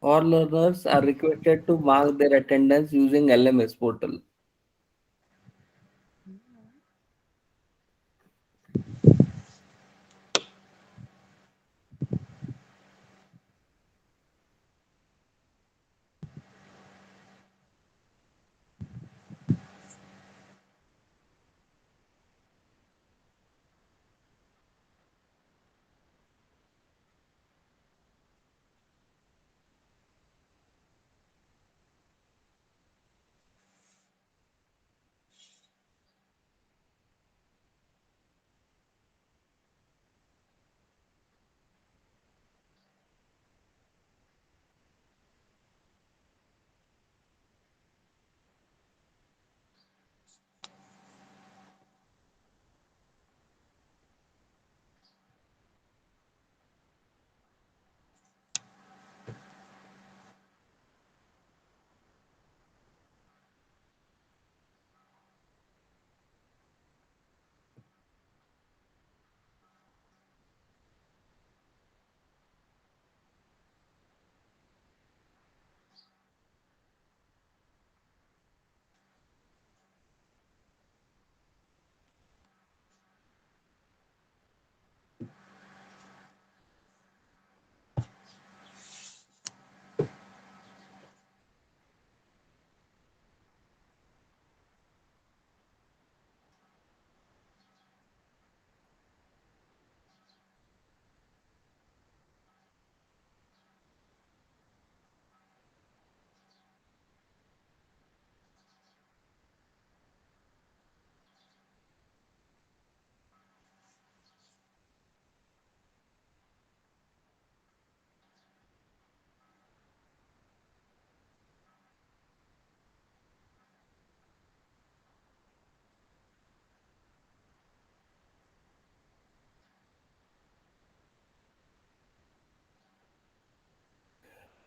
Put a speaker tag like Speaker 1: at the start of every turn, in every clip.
Speaker 1: All learners are requested to mark their attendance using LMS portal.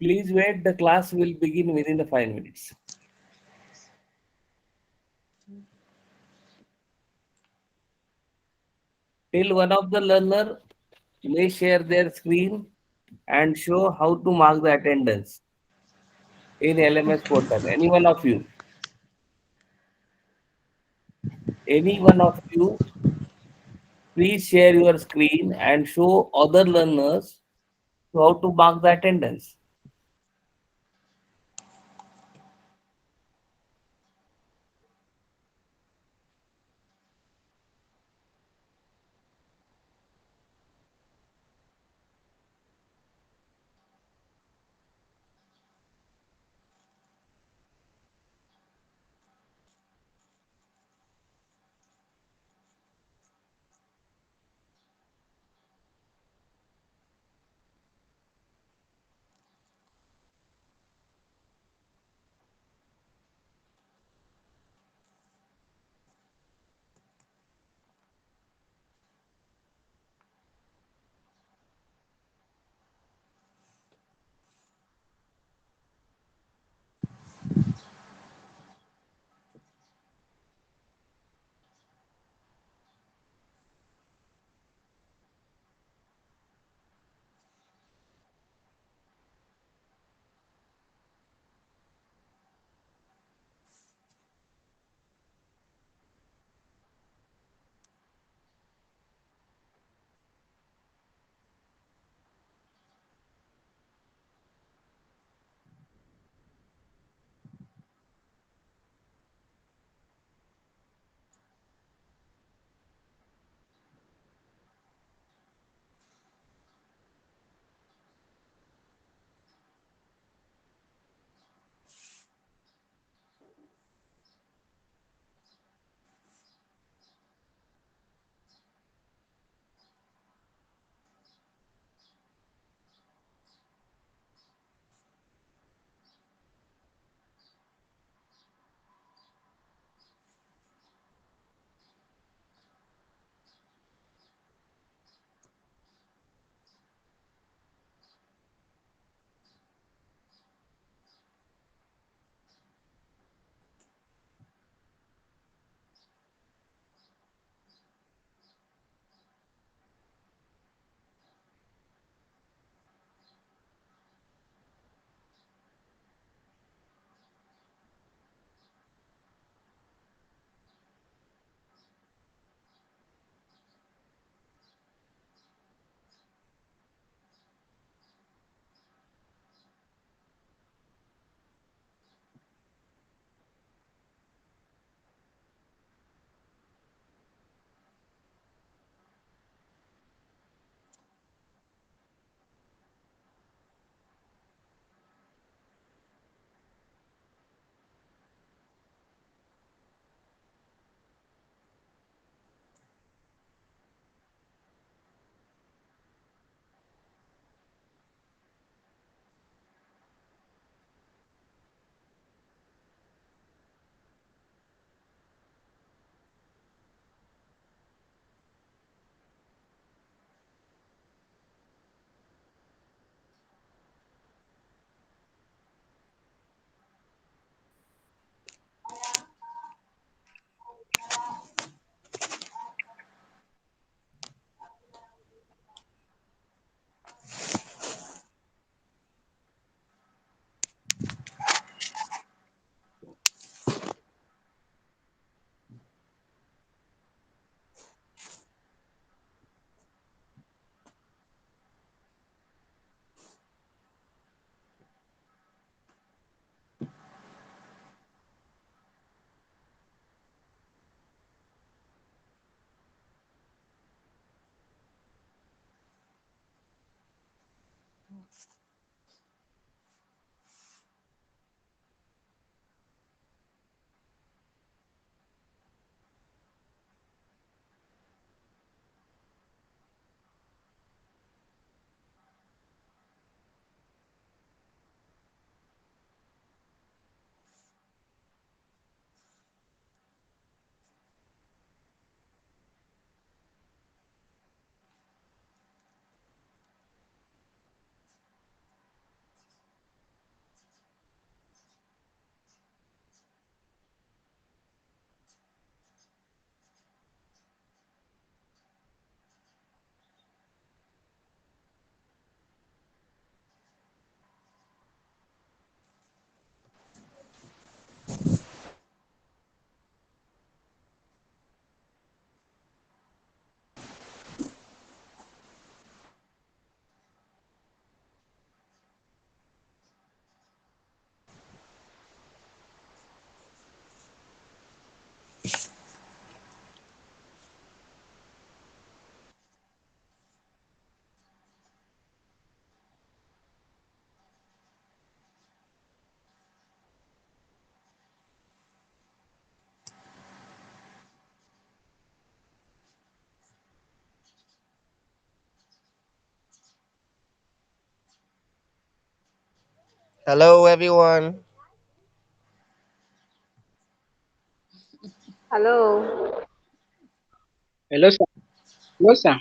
Speaker 1: Please wait, the class will begin within the 5 minutes. Till one of the learner may share their screen and show how to mark the attendance in LMS portal. Any one of you, please share your screen and show other learners how to mark the attendance.
Speaker 2: Hello, everyone.
Speaker 3: Hello.
Speaker 4: Hello, sir. Hello, sir.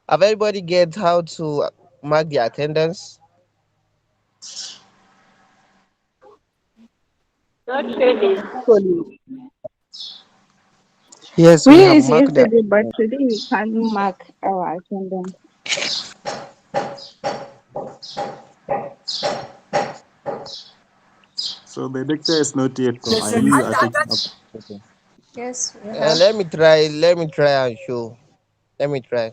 Speaker 2: Have everybody get how to mark the attendance?
Speaker 3: Not really.
Speaker 4: Sorry. Yes,
Speaker 3: We
Speaker 4: we
Speaker 3: used
Speaker 4: have
Speaker 3: it
Speaker 4: marked that.
Speaker 3: yesterday, but today we can't mark our attendance.
Speaker 5: So the lecture is not yet come, and
Speaker 6: Lesson.
Speaker 5: you are taking up. Okay.
Speaker 6: Yes, we have.
Speaker 2: Let me try. Let me try and show. Let me try.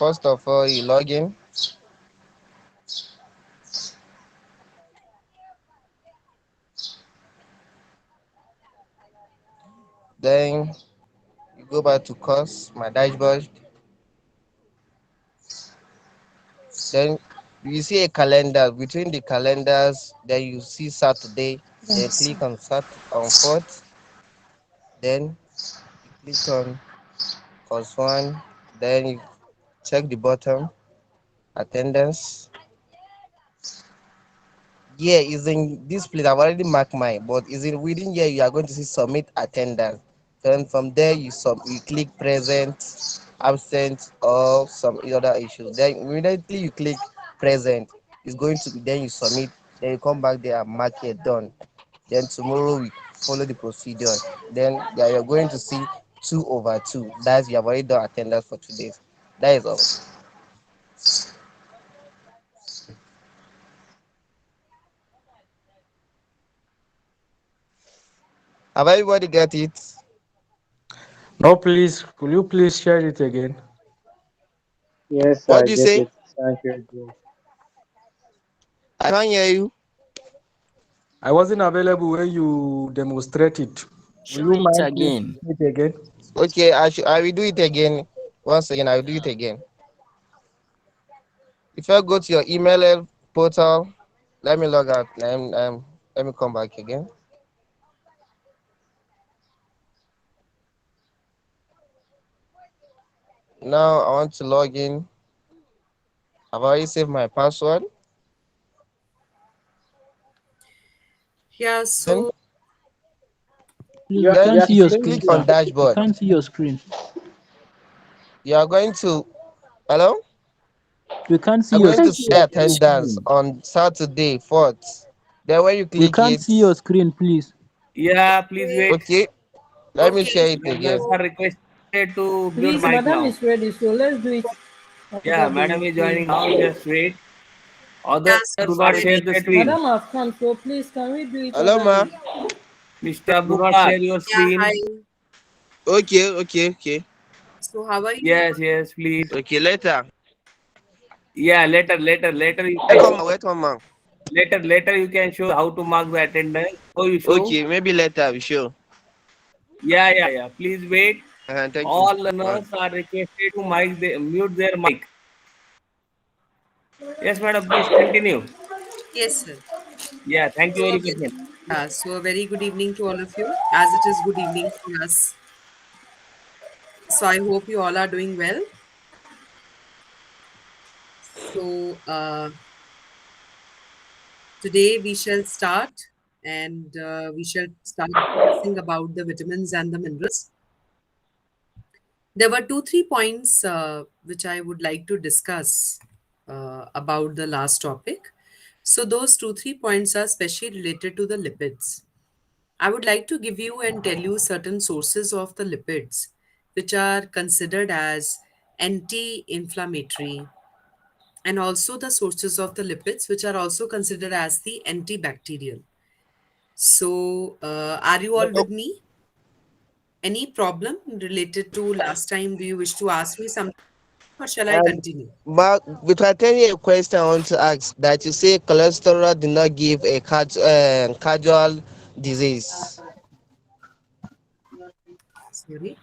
Speaker 2: First of all, you log in. Then you go back to course, my dashboard. Then you see a calendar. Between the calendars, then you see Saturday. Then
Speaker 6: Yes.
Speaker 2: click on on fourth. Then you click on course one. Then you check the bottom attendance. Yeah, is in this place. I've already marked mine, but is in within here you are going to see submit attendance. Then from there you click present, absent, or some other issues. Then immediately you click present, it's going to be then you submit. Then you come back there and mark it done. Then tomorrow we follow the procedure. Then yeah, you're going to see 2/2. That's you have already done attendance for today. That is all. Have everybody get it?
Speaker 5: No, please, will you please share it again?
Speaker 4: Yes,
Speaker 2: What
Speaker 4: I
Speaker 2: do you
Speaker 4: get
Speaker 2: say?
Speaker 4: it. Thank you again.
Speaker 2: I can't hear you.
Speaker 5: I wasn't available when you demonstrated. Will
Speaker 6: Show
Speaker 5: you
Speaker 6: it
Speaker 5: mind please
Speaker 6: again.
Speaker 5: do it again?
Speaker 2: Okay, I will do it again. Once again, I will do it again. If I go to your email portal, let me log out. Let me come back again. Now I want to log in. I've already saved my password.
Speaker 7: Yeah,
Speaker 2: Then
Speaker 7: so
Speaker 8: Please, we
Speaker 4: You
Speaker 8: can't
Speaker 4: you are
Speaker 8: see your
Speaker 4: speaking,
Speaker 8: screen,
Speaker 2: click on
Speaker 8: sir.
Speaker 4: sir.
Speaker 8: We
Speaker 2: dashboard.
Speaker 8: can't see your screen.
Speaker 2: You are going to hello.
Speaker 8: We can't see
Speaker 2: I'm
Speaker 8: your
Speaker 2: going to
Speaker 8: screen.
Speaker 2: see attendance on Saturday 4th. Then when you
Speaker 8: We
Speaker 2: click
Speaker 8: can't
Speaker 2: it,
Speaker 8: see your screen, please.
Speaker 1: Yeah, please
Speaker 7: okay,
Speaker 1: wait.
Speaker 2: okay, let me
Speaker 7: okay,
Speaker 2: share it
Speaker 1: Learners
Speaker 2: again.
Speaker 7: so
Speaker 1: are requested to mute their
Speaker 9: Please,
Speaker 1: mic
Speaker 9: madam
Speaker 1: now.
Speaker 9: is ready, so let's do it
Speaker 1: Yeah,
Speaker 9: after
Speaker 1: madam
Speaker 9: the
Speaker 1: is
Speaker 9: queen.
Speaker 1: joining now. Just wait.
Speaker 7: yeah,
Speaker 1: Others
Speaker 7: so
Speaker 1: do
Speaker 7: are
Speaker 1: not
Speaker 7: we
Speaker 1: share
Speaker 7: ready?
Speaker 1: the screen.
Speaker 9: Madam have come, so please can we do it
Speaker 2: Hello, ma.
Speaker 9: orally?
Speaker 1: Mr. Do not share your
Speaker 7: Yeah, hi.
Speaker 1: screen.
Speaker 2: Okay, okay, okay,
Speaker 7: So how are you?
Speaker 1: Yes, yes, please.
Speaker 2: okay. Later.
Speaker 1: Yeah, later you
Speaker 2: Wait
Speaker 1: can
Speaker 2: one,
Speaker 1: show.
Speaker 2: wait one, man.
Speaker 1: Later you can show how to mark the attendance. Oh, you show?
Speaker 2: Okay, maybe later we show.
Speaker 1: Yeah. Please wait.
Speaker 2: Thank you.
Speaker 1: All learners are requested to mute their mic. Yes, madam, please continue.
Speaker 7: Yes, sir.
Speaker 1: Yeah, thank you
Speaker 7: So,
Speaker 1: very much, ma'am.
Speaker 7: so a very good evening to all of you, as it is good evening for us. So I hope you all are doing well. So today we shall start, and we shall start discussing about the vitamins and the minerals. There were two, three points which I would like to discuss about the last topic. So, those two, three points are especially related to the lipids. I would like to give you and tell you certain sources of the lipids which are considered as anti inflammatory, and also the sources of the lipids, which are also considered as the antibacterial. So, are you all with me? Any problem related to last time? Do you wish to ask me something or shall I
Speaker 2: And
Speaker 7: continue?
Speaker 2: Mark, with attending a question I want to ask that you say cholesterol did not give a casual disease.
Speaker 7: Sorry.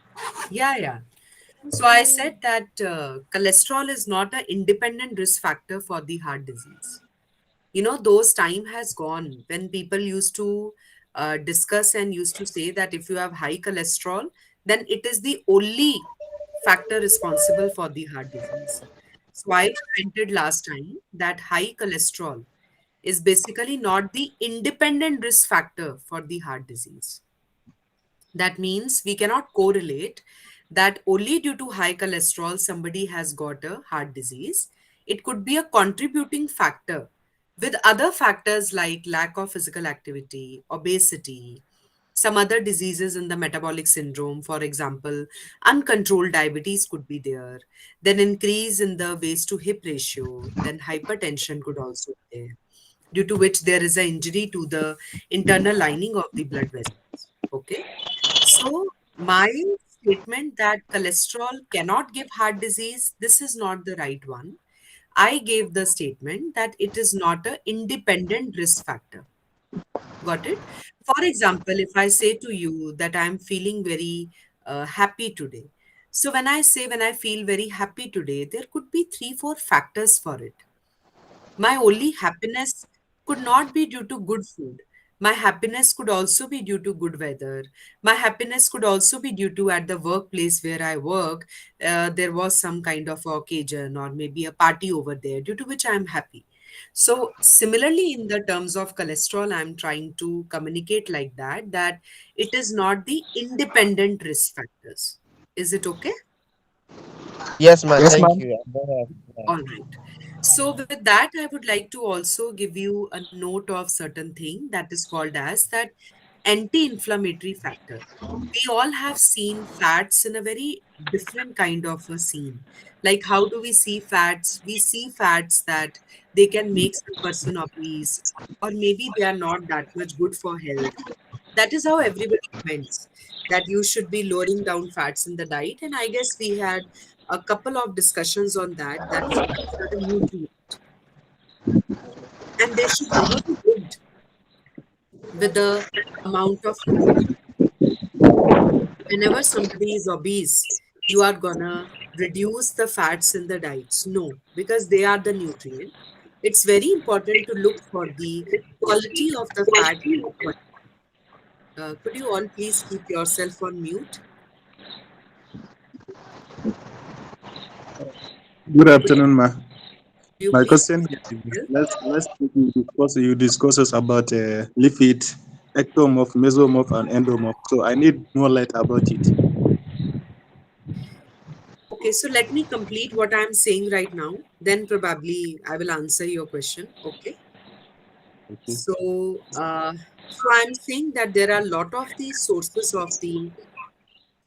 Speaker 7: Yeah, yeah. So I said that cholesterol is not an independent risk factor for the heart disease. You know, those time has gone when people used to discuss and used to say that if you have high cholesterol, then it is the only factor responsible for the heart disease. So I commented last time that high cholesterol is basically not the independent risk factor for the heart disease. That means we cannot correlate that only due to high cholesterol somebody has got a heart disease. It could be a contributing factor with other factors like lack of physical activity, obesity, some other diseases in the metabolic syndrome, for example, uncontrolled diabetes could be there, then increase in the waist to hip ratio, then hypertension could also be there, due to which there is an injury to the internal lining of the blood vessels. Okay. So, my statement that cholesterol cannot give heart disease, this is not the right one. I gave the statement that it is not an independent risk factor. Got it? For example, if I say to you that I'm feeling very happy today. So, when I feel very happy today, there could be three, four factors for it. My only happiness could not be due to good food. My happiness could also be due to good weather. My happiness could also be due to at the workplace where I work, there was some kind of occasion or maybe a party over there due to which I am happy. So, similarly, in the terms of cholesterol, I'm trying to communicate like that, that it is not the independent risk factors. Is it okay?
Speaker 2: Yes, ma'am.
Speaker 5: Yes,
Speaker 2: Thank
Speaker 5: ma'am.
Speaker 2: you. I don't have.
Speaker 7: All right. So with that, I would like to also give you a note of certain thing that is called as that anti-inflammatory factor. We all have seen fats in a very different kind of a scene. Like how do we see fats? We see fats that they can make some person obese, or maybe they are not that much good for health. That is how everybody comments that you should be lowering down fats in the diet. And I guess we had a couple of discussions on that, that fats are a nutrient and they should never be linked with the amount of food. Whenever somebody is obese, you are gonna reduce the fats in the diets. No, because they are the nutrient. It's very important to look for the quality of the fat and the quantity. Could you all please keep yourself on mute?
Speaker 6: Good
Speaker 7: Could you,
Speaker 6: afternoon, ma.
Speaker 7: could you
Speaker 6: My
Speaker 7: please
Speaker 6: question here
Speaker 7: mute
Speaker 6: is
Speaker 7: yourself?
Speaker 6: you discuss us about lipid, ectomorph, mesomorph, and endomorph. So I need more light about it.
Speaker 7: Okay, so let me complete what I'm saying right now. Then probably I will answer your question. Okay.
Speaker 6: Okay.
Speaker 7: So I'm saying that there are a lot of these sources of the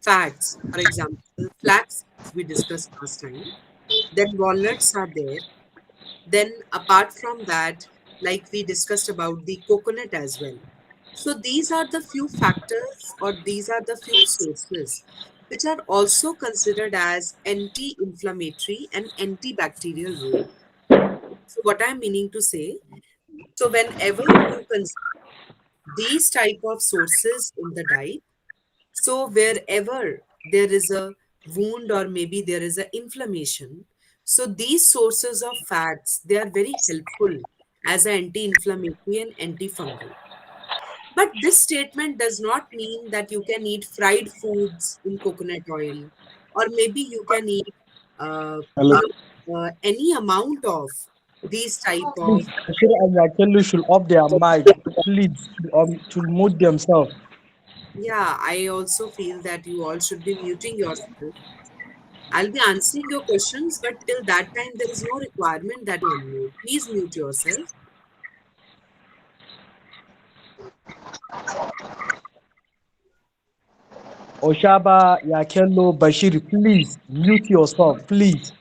Speaker 7: fats. For example, flax seeds we discussed last time. Then walnuts are there. Then apart from that, like we discussed about the coconut as well. So these are the few factors or these are the few sources which are also considered as anti-inflammatory and antibacterial role. So what I'm meaning to say, so whenever you consume these type of sources in the diet, so wherever there is a wound or maybe there is a inflammation, so these sources of fats they are very helpful as an anti-inflammatory and antifungal. But this statement does not mean that you can eat fried foods in coconut oil, or maybe you can eat,
Speaker 6: Hello.
Speaker 7: any amount of these type of.
Speaker 5: Please, Bashir and Yakelu should off their mic, please, to mute themselves.
Speaker 7: Yeah, I also feel that you all should be muting yourself. I'll be answering your questions, but till that time, there is no requirement that you unmute. Please mute yourself.
Speaker 5: Oshaba, Yakelu, Bashir, please mute yourself, please.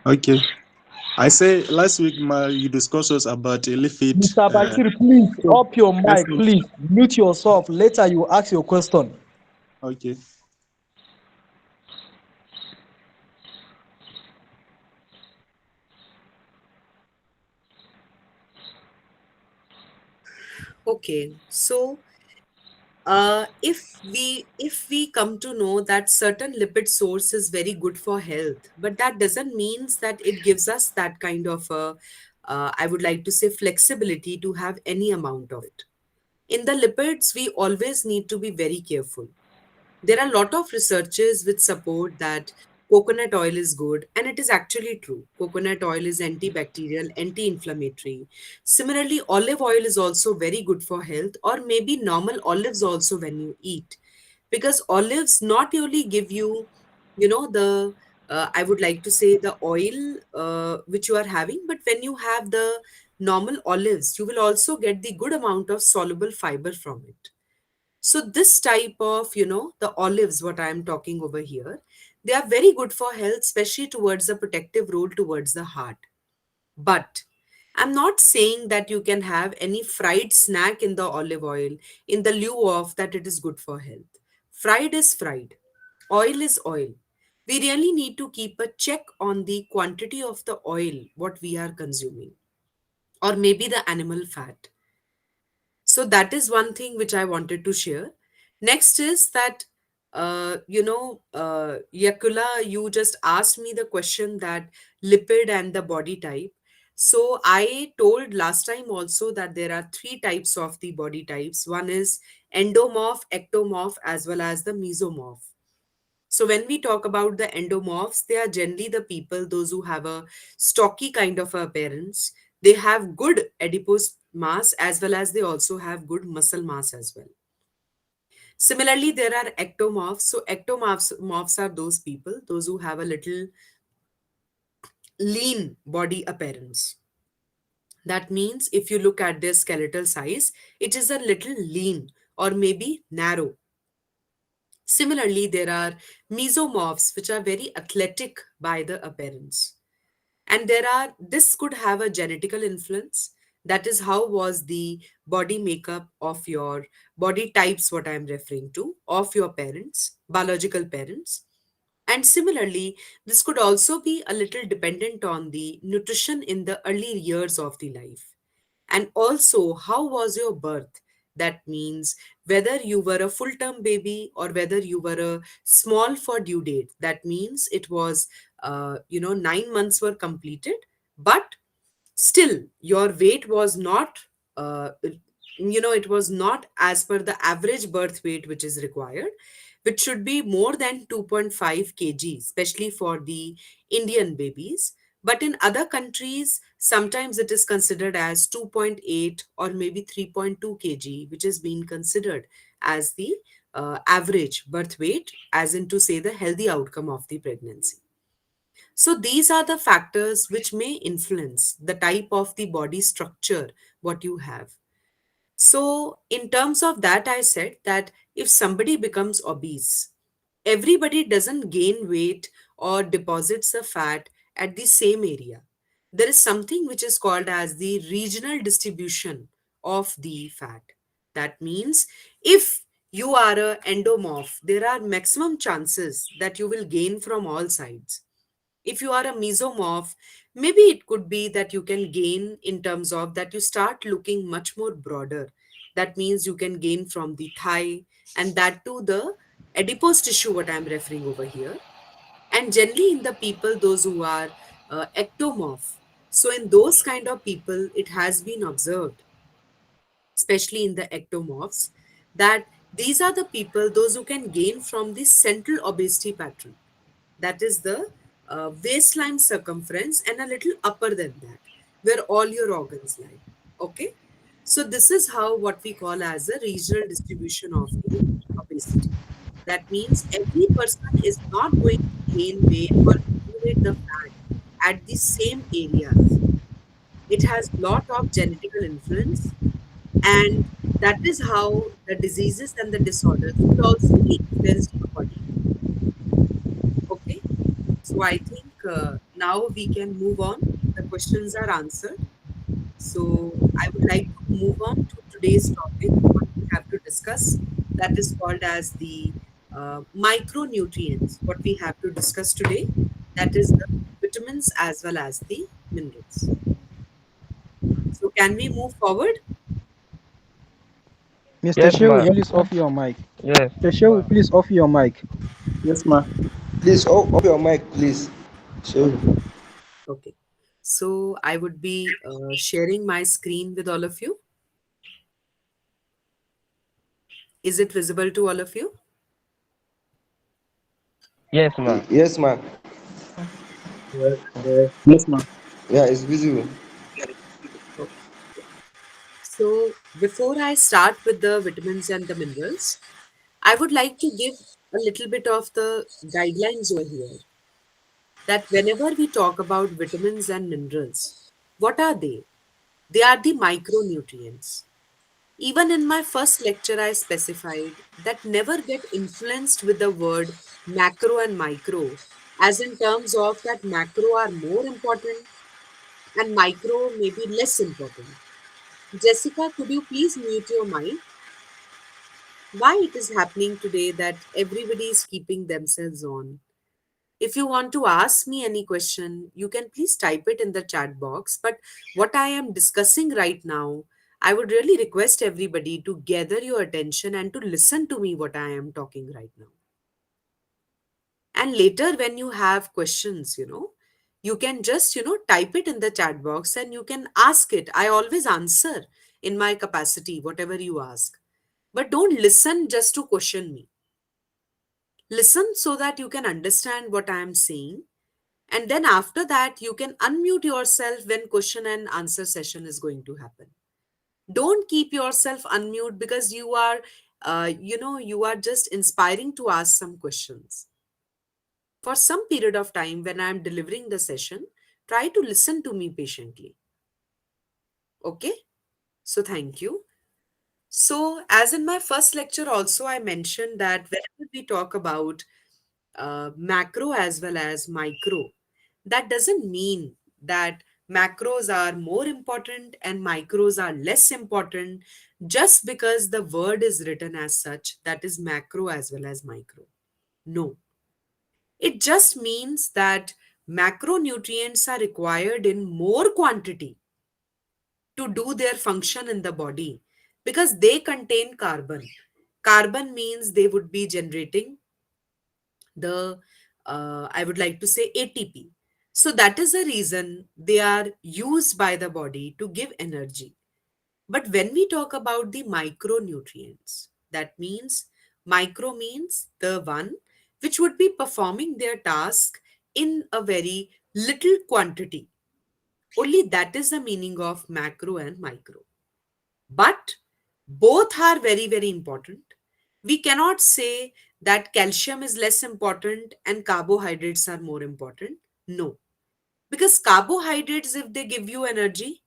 Speaker 6: Okay. I say last week you discussed us about lipid.
Speaker 5: Mr. Bashir, please
Speaker 6: So
Speaker 5: up your mic,
Speaker 6: essence.
Speaker 5: please. Mute yourself. Later you ask your question.
Speaker 6: Okay.
Speaker 7: Okay, so if we come to know that certain lipid source is very good for health, but that doesn't means that it gives us that kind of a, I would like to say, flexibility to have any amount of it. In the lipids, we always need to be very careful. There are a lot of researches which support that coconut oil is good, and it is actually true. Coconut oil is antibacterial, anti inflammatory. Similarly, olive oil is also very good for health, or maybe normal olives also when you eat. Because olives not only give you, the I would like to say the oil which you are having, but when you have the normal olives, you will also get the good amount of soluble fiber from it. So this type of, the olives, what I am talking over here, they are very good for health, especially towards the protective role towards the heart. But I'm not saying that you can have any fried snack in the olive oil in the lieu of that it is good for health. Fried is fried. Oil is oil. We really need to keep a check on the quantity of the oil what we are consuming, or maybe the animal fat. So that is one thing which I wanted to share. Next is that, Yakula, you just asked me the question that lipid and the body type. So I told last time also that there are three types of the body types. One is endomorph, ectomorph, as well as the mesomorph. So when we talk about the endomorphs, they are generally the people, those who have a stocky kind of appearance. They have good adipose mass as well as they also have good muscle mass as well. Similarly, there are ectomorphs. So ectomorphs are those people, those who have a little lean body appearance. That means if you look at their skeletal size, it is a little lean or maybe narrow. Similarly, there are mesomorphs, which are very athletic by the appearance. And this could have a genetical influence. That is how was the body makeup of your body types, what I'm referring to, of your parents, biological parents. And similarly, this could also be a little dependent on the nutrition in the early years of the life. And also, how was your birth? That means whether you were a full term baby or whether you were a small for due date. That means it was, 9 months were completed, but still your weight was not, it was not as per the average birth weight which is required, which should be more than 2.5 kg, especially for the Indian babies. But in other countries, sometimes it is considered as 2.8 or maybe 3.2 kg, which is being considered as the average birth weight, as in to say the healthy outcome of the pregnancy. So these are the factors which may influence the type of the body structure what you have. So in terms of that, I said that if somebody becomes obese, everybody doesn't gain weight or deposits the fat at the same area. There is something which is called as the regional distribution of the fat. That means if you are a endomorph, there are maximum chances that you will gain from all sides. If you are a mesomorph, maybe it could be that you can gain in terms of that you start looking much more broader. That means you can gain from the thigh, and that to the adipose tissue, what I'm referring over here. And generally, in the people, those who are ectomorph, so in those kind of people, it has been observed, especially in the ectomorphs, that these are the people, those who can gain from the central obesity pattern, that is the waistline circumference and a little upper than that, where all your organs lie. Okay, so this is how what we call as a regional distribution of the obesity. That means every person is not going to gain weight or accumulate the fat at the same areas. It has lot of genetical influence, and that is how the diseases and the disorders could also be influenced accordingly. Okay, so I think now we can move on the questions are answered. So I would like to move on to today's topic, what we have to discuss. That is called as the micronutrients. What we have to discuss today, that is the vitamins as well as the minerals. So can we move forward?
Speaker 8: Mr.
Speaker 2: Yes,
Speaker 8: Shehu,
Speaker 2: ma.
Speaker 8: please off your mic.
Speaker 2: Yes.
Speaker 8: Mr. Shehu, please off your mic.
Speaker 6: Yes, ma.
Speaker 2: Please off your mic, please. So,
Speaker 7: Okay. So I would be sharing my screen with all of you. Is it visible to all of you?
Speaker 2: yes, ma. Yes, ma.
Speaker 6: Yes, yes. Yes, ma.
Speaker 2: Yeah, it's visible.
Speaker 7: Okay. So before I start with the vitamins and the minerals, I would like to give a little bit of the guidelines over here, that whenever we talk about vitamins and minerals, what are they? They are the micronutrients. Even in my first lecture, I specified that never get influenced with the word macro and micro, as in terms of that macro are more important and micro may be less important. Jessica, could you please mute your mic? Why it is happening today that everybody is keeping themselves on? If you want to ask me any question, you can please type it in the chat box. But what I am discussing right now, I would really request everybody to gather your attention and to listen to me what I am talking right now. And later, when you have questions, you can just, type it in the chat box and you can ask it. I always answer in my capacity, whatever you ask. But don't listen just to question me. Listen so that you can understand what I am saying. And then after that, you can unmute yourself when question and answer session is going to happen. Don't keep yourself unmute because you are just inspiring to ask some questions. For some period of time when I am delivering the session, try to listen to me patiently. Okay? So thank you. So, as in my first lecture, also, I mentioned that whenever we talk about macro as well as micro, that doesn't mean that macros are more important and micros are less important just because the word is written as such, that is macro as well as micro. No, it just means that macronutrients are required in more quantity to do their function in the body because they contain carbon. Carbon means they would be generating the, I would like to say, ATP. So that is the reason they are used by the body to give energy. But when we talk about the micronutrients, that means micro means the one which would be performing their task in a very little quantity. Only that is the meaning of macro and micro. But both are very, very important. We cannot say that calcium is less important and carbohydrates are more important. No, because carbohydrates, if they give you energy,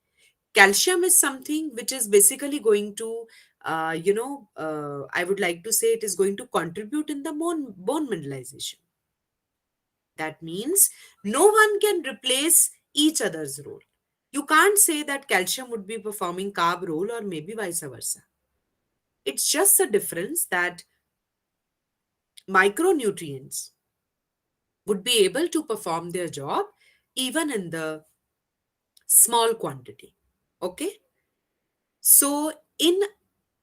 Speaker 7: calcium is something which is basically going to, I would like to say it is going to contribute in the bone mineralization. That means no one can replace each other's role. You can't say that calcium would be performing carb role or maybe vice versa. It's just a difference that micronutrients would be able to perform their job even in the small quantity. Okay. So, in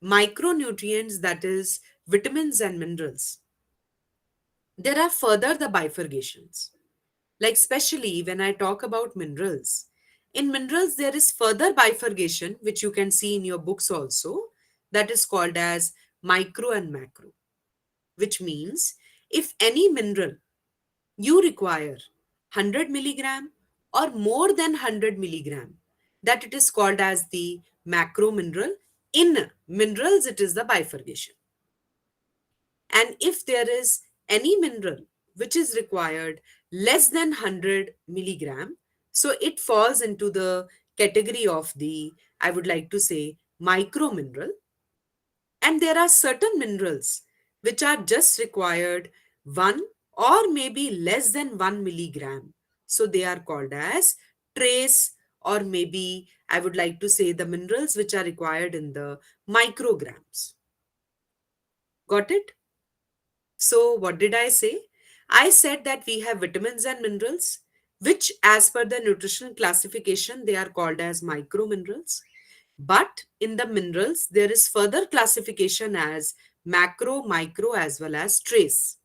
Speaker 7: micronutrients, that is vitamins and minerals, there are further the bifurcations. Like, especially when I talk about minerals, in minerals, there is further bifurcation, which you can see in your books also, that is called as micro and macro, which means if any mineral you require 100 milligram or more than 100 milligram, that it is called as the macro mineral. In minerals, it is the bifurcation. And if there is any mineral which is required less than 100 milligram, so it falls into the category of the, I would like to say, micro mineral. And there are certain minerals which are just required 1 or maybe less than 1 milligram. So they are called as trace, or maybe I would like to say the minerals which are required in the micrograms. Got it? So, what did I say? I said that we have vitamins and minerals, which, as per the nutritional classification, they are called as micro minerals. But in the minerals, there is further classification as macro, micro, as well as trace,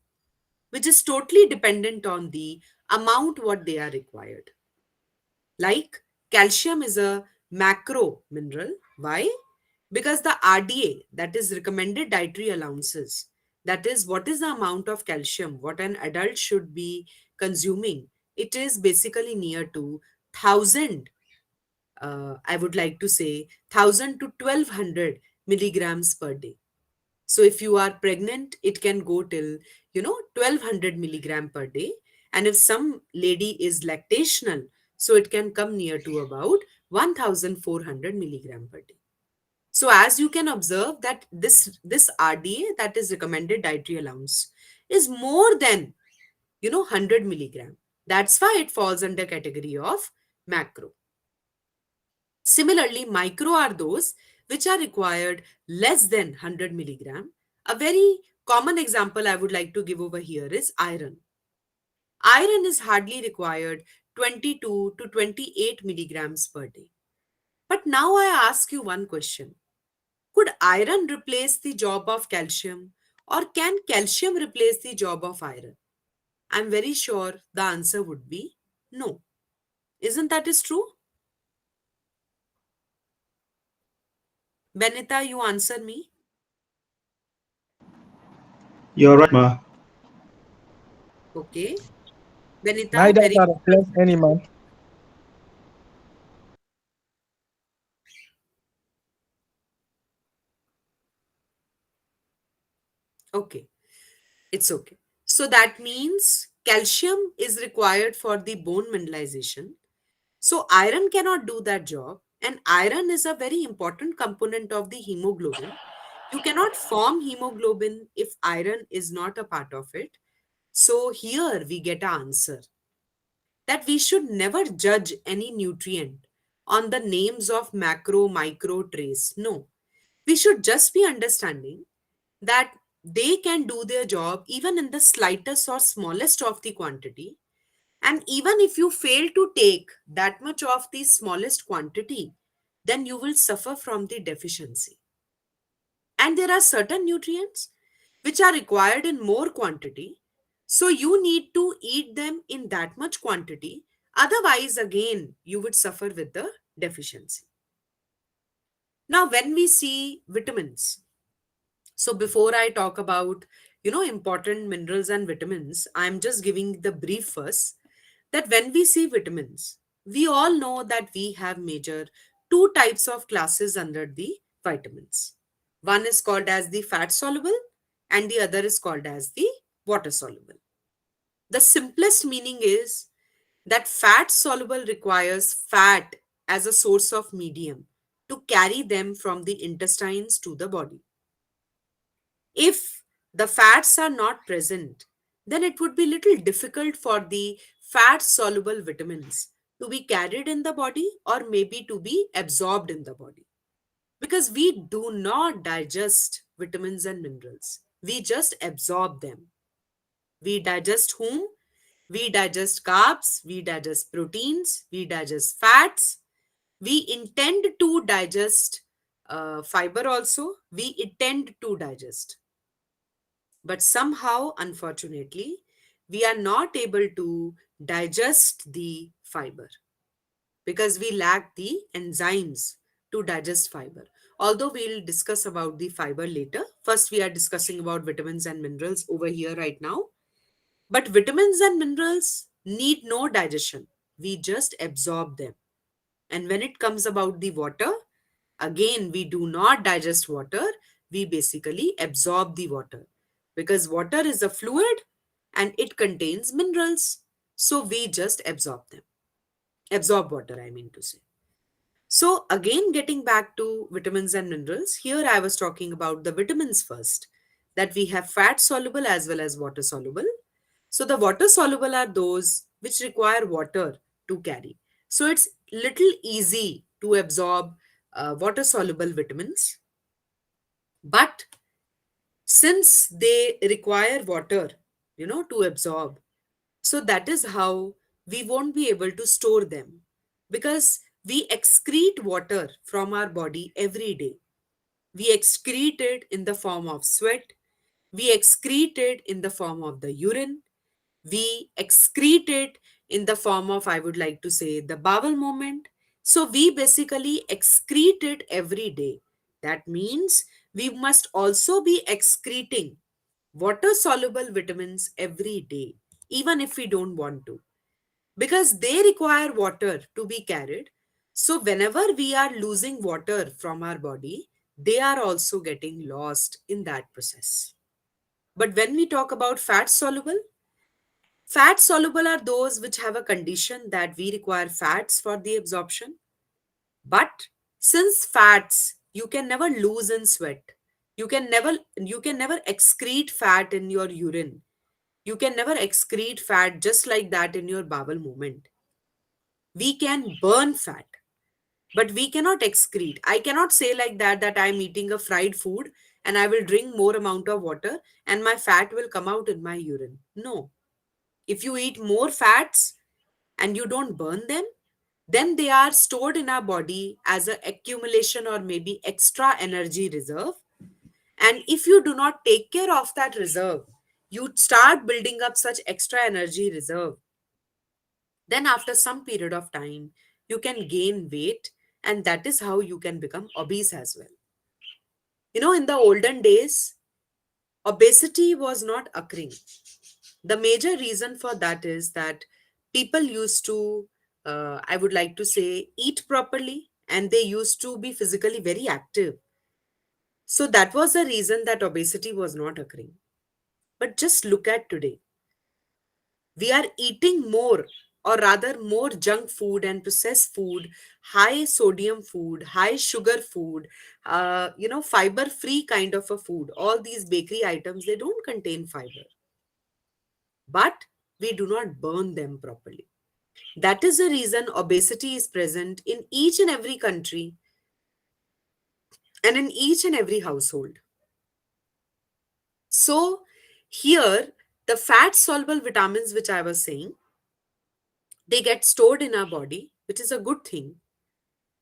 Speaker 7: which is totally dependent on the amount what they are required. Like calcium is a macro mineral. Why? Because the RDA, that is recommended dietary allowances, that is what is the amount of calcium what an adult should be consuming, it is basically near to 1000, I would like to say 1000 to 1200 milligrams per day. So if you are pregnant, it can go till 1200 milligram per day. And if some lady is lactational, so it can come near to about 1400 milligram per day. So as you can observe that this RDA, that is recommended dietary allowance, is more than 100 milligram. That's why it falls under category of macro. Similarly, micro are those which are required less than 100 milligram. A very common example I would like to give over here is iron. Iron is hardly required 22 to 28 milligrams per day. But now I ask you one question. Could iron replace the job of calcium, or can calcium replace the job of iron? I'm very sure the answer would be no. Isn't that is true? Benita, you answer me.
Speaker 6: You're right, ma.
Speaker 7: Okay. Benita,
Speaker 5: Neither
Speaker 7: very
Speaker 5: can replace any man.
Speaker 7: okay. It's okay. So that means calcium is required for the bone mineralization. So iron cannot do that job. And iron is a very important component of the hemoglobin. You cannot form hemoglobin if iron is not a part of it. So here we get an answer that we should never judge any nutrient on the names of macro, micro, trace. No, we should just be understanding that they can do their job even in the slightest or smallest of the quantity. And even if you fail to take that much of the smallest quantity, then you will suffer from the deficiency. And there are certain nutrients which are required in more quantity. So you need to eat them in that much quantity. Otherwise, again, you would suffer with the deficiency. Now, when we see vitamins, so before I talk about, important minerals and vitamins, I'm just giving the brief first that when we see vitamins, we all know that we have major two types of classes under the vitamins. One is called as the fat soluble and the other is called as the water soluble. The simplest meaning is that fat soluble requires fat as a source of medium to carry them from the intestines to the body. If the fats are not present, then it would be little difficult for the fat soluble vitamins to be carried in the body or maybe to be absorbed in the body, because we do not digest vitamins and minerals, we just absorb them. We digest whom? We digest carbs, we digest proteins, we digest fats, we intend to digest fiber also, we intend to digest. But somehow, unfortunately, we are not able to digest the fiber because we lack the enzymes to digest fiber. Although we'll discuss about the fiber later. First, we are discussing about vitamins and minerals over here right now. But vitamins and minerals need no digestion. We just absorb them. And when it comes about the water, again, we do not digest water. We basically absorb the water because water is a fluid and it contains minerals. So we just absorb them. Absorb water, I mean to say. So again, getting back to vitamins and minerals, here I was talking about the vitamins first, that we have fat soluble as well as water soluble. So the water soluble are those which require water to carry. So it's little easy to absorb water soluble vitamins, but since they require water, to absorb, so that is how we won't be able to store them, because we excrete water from our body every day. We excrete it in the form of sweat, we excrete it in the form of the urine, we excrete it in the form of, I would like to say, the bowel movement. So we basically excrete it every day. That means we must also be excreting water soluble vitamins every day, even if we don't want to, because they require water to be carried. So whenever we are losing water from our body, they are also getting lost in that process. But when we talk about fat soluble, fat soluble are those which have a condition that we require fats for the absorption. But since fats you can never lose in sweat, you can never excrete fat in your urine, you can never excrete fat just like that in your bowel movement. We can burn fat, but we cannot excrete. I cannot say like that I'm eating a fried food and I will drink more amount of water and my fat will come out in my urine. No. If you eat more fats and you don't burn them, then they are stored in our body as an accumulation or maybe extra energy reserve. And if you do not take care of that reserve, you start building up such extra energy reserve. Then, after some period of time, you can gain weight, and that is how you can become obese as well. In the olden days, obesity was not occurring. The major reason for that is that people used to, I would like to say, eat properly, and they used to be physically very active. So that was the reason that obesity was not occurring. But just look at today. We are eating more, or rather more junk food and processed food, high sodium food, high sugar food, fiber free kind of a food. All these bakery items, they don't contain fiber, but we do not burn them properly. That is the reason obesity is present in each and every country and in each and every household. So, here, the fat soluble vitamins, which I was saying, they get stored in our body, which is a good thing.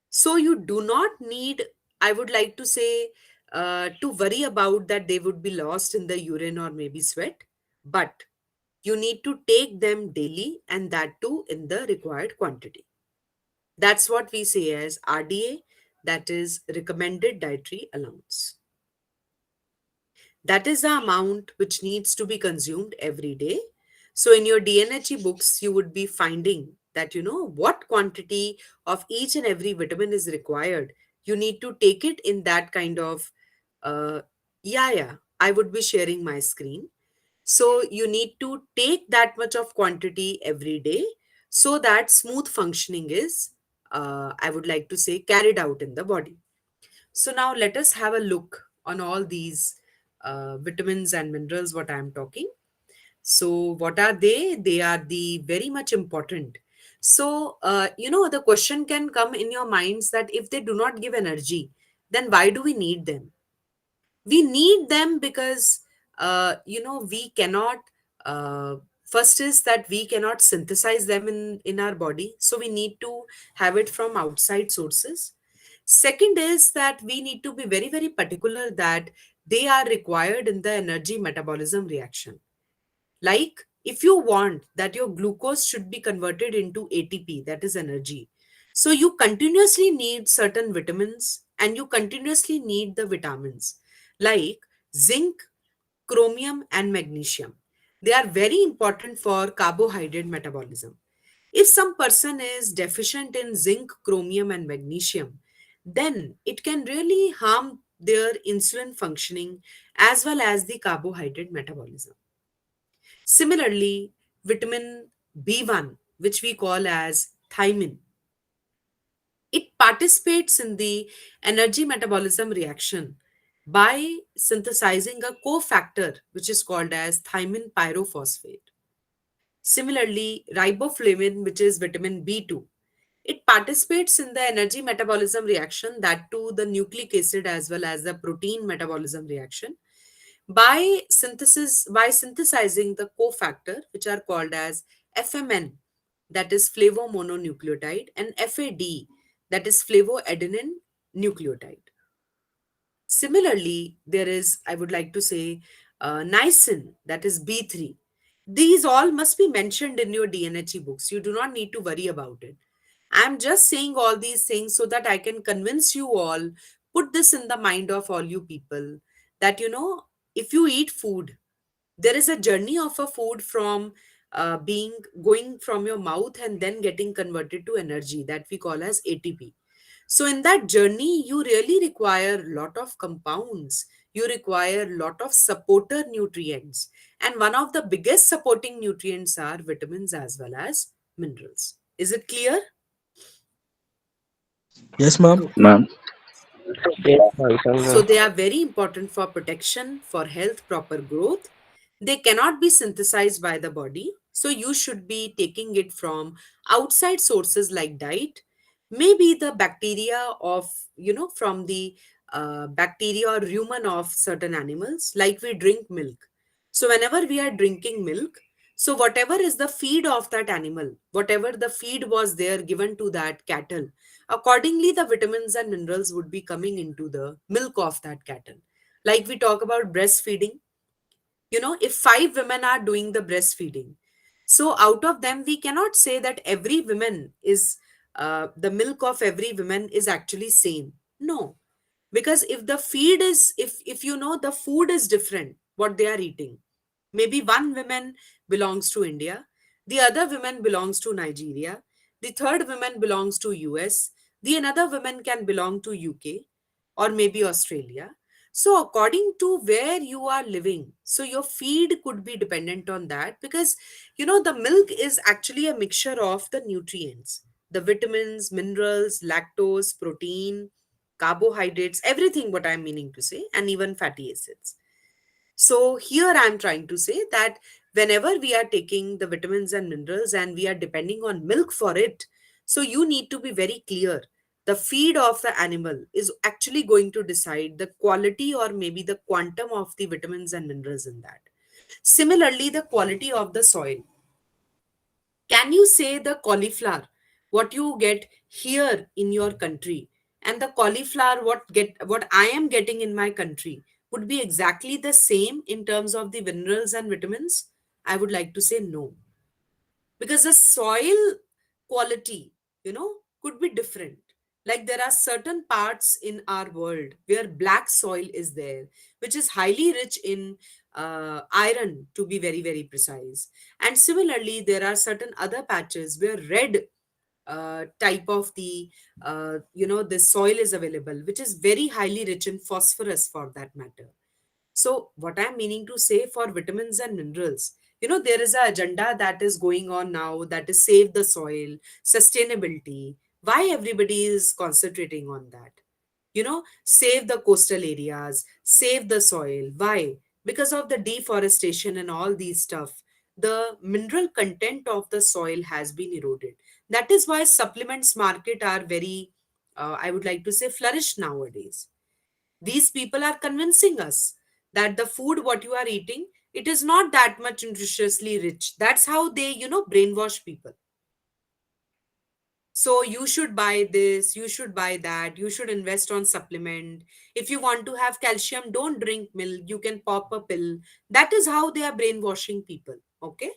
Speaker 7: So, you do not need, I would like to say, to worry about that they would be lost in the urine or maybe sweat, but you need to take them daily, and that too in the required quantity. That's what we say as RDA, that is recommended dietary allowance. That is the amount which needs to be consumed every day. So in your DNHE books, you would be finding that what quantity of each and every vitamin is required. You need to take it in that kind of, uh, yeah, I would be sharing my screen. So you need to take that much of quantity every day so that smooth functioning is, I would like to say, carried out in the body. So now let us have a look on all these vitamins and minerals, what I am talking. So what are they? They are the very much important. So, the question can come in your minds that if they do not give energy, then why do we need them? We need them because we cannot, uh, first is that we cannot synthesize them in our body, so we need to have it from outside sources. Second is that we need to be very very particular that they are required in the energy metabolism reaction. Like, if you want that your glucose should be converted into ATP, that is energy, so you continuously need certain vitamins and you continuously need the vitamins like zinc, chromium, and magnesium. They are very important for carbohydrate metabolism. If some person is deficient in zinc, chromium, and magnesium, then it can really harm their insulin functioning as well as the carbohydrate metabolism. Similarly, vitamin B1, which we call as thiamine, it participates in the energy metabolism reaction by synthesizing a cofactor which is called as thiamine pyrophosphate. Similarly, riboflavin, which is vitamin B2, It participates in the energy metabolism reaction, that too the nucleic acid as well as the protein metabolism reaction, by synthesizing the cofactor which are called as FMN, that is flavomononucleotide, and FAD, that is flavoadenine nucleotide. Similarly, there is, I would like to say, niacin, that is B3. These all must be mentioned in your DNHE books. You do not need to worry about it. I'm just saying all these things so that I can convince you all, put this in the mind of all you people, that, if you eat food, there is a journey of a food from being going from your mouth and then getting converted to energy that we call as ATP. So in that journey, you really require lot of compounds. You require lot of supporter nutrients. And one of the biggest supporting nutrients are vitamins as well as minerals. Is it clear?
Speaker 5: Yes, ma'am.
Speaker 7: Okay.
Speaker 2: Yes, ma'am.
Speaker 7: So
Speaker 2: Something.
Speaker 7: they are very important for protection, for health, proper growth. They cannot be synthesized by the body. So you should be taking it from outside sources like diet, maybe the bacteria of, from the bacteria or rumen of certain animals, like we drink milk. So whenever we are drinking milk, so whatever is the feed of that animal, whatever the feed was there given to that cattle, accordingly, the vitamins and minerals would be coming into the milk of that cattle. Like we talk about breastfeeding, if five women are doing the breastfeeding, so out of them, we cannot say that every woman is, the milk of every woman is actually same. No, because if the feed is, if the food is different, what they are eating, maybe one woman belongs to India, the other woman belongs to Nigeria, the third woman belongs to US, the another woman can belong to UK or maybe Australia. So according to where you are living, so your feed could be dependent on that, because the milk is actually a mixture of the nutrients, the vitamins, minerals, lactose, protein, carbohydrates, everything what I'm meaning to say, and even fatty acids. So here I'm trying to say that whenever we are taking the vitamins and minerals and we are depending on milk for it, so you need to be very clear. The feed of the animal is actually going to decide the quality or maybe the quantum of the vitamins and minerals in that. Similarly, the quality of the soil. Can you say the cauliflower, what you get here in your country, and the cauliflower what I am getting in my country would be exactly the same in terms of the minerals and vitamins? I would like to say no, because the soil quality, could be different. Like there are certain parts in our world where black soil is there, which is highly rich in iron, to be very very precise. And similarly, there are certain other patches where red type of the the soil is available, which is very highly rich in phosphorus for that matter. So, what I'm meaning to say, for vitamins and minerals, there is an agenda that is going on now, that is save the soil, sustainability. Why everybody is concentrating on that? Save the coastal areas, save the soil. Why? Because of the deforestation and all these stuff, the mineral content of the soil has been eroded. That is why supplements market are very, I would like to say, flourish nowadays. These people are convincing us that the food what you are eating, it is not that much nutritiously rich. That's how they brainwash people. So you should buy this, you should buy that, you should invest on supplement. If you want to have calcium, don't drink milk, you can pop a pill. That is how they are brainwashing people. Okay,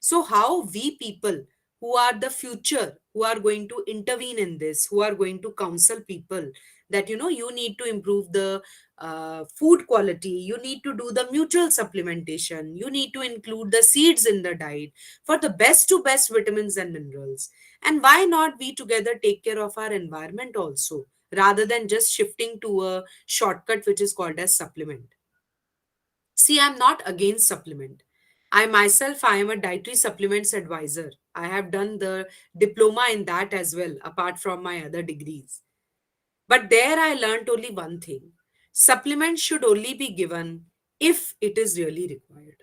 Speaker 7: so, how we people who are the future, who are going to intervene in this, who are going to counsel people that you need to improve the food quality, you need to do the mutual supplementation, you need to include the seeds in the diet for the best to best vitamins and minerals. And why not we together take care of our environment also, rather than just shifting to a shortcut which is called as supplement? See, I'm not against supplement. I myself, I am a dietary supplements advisor. I have done the diploma in that as well, apart from my other degrees. But there I learned only one thing. Supplements should only be given if it is really required.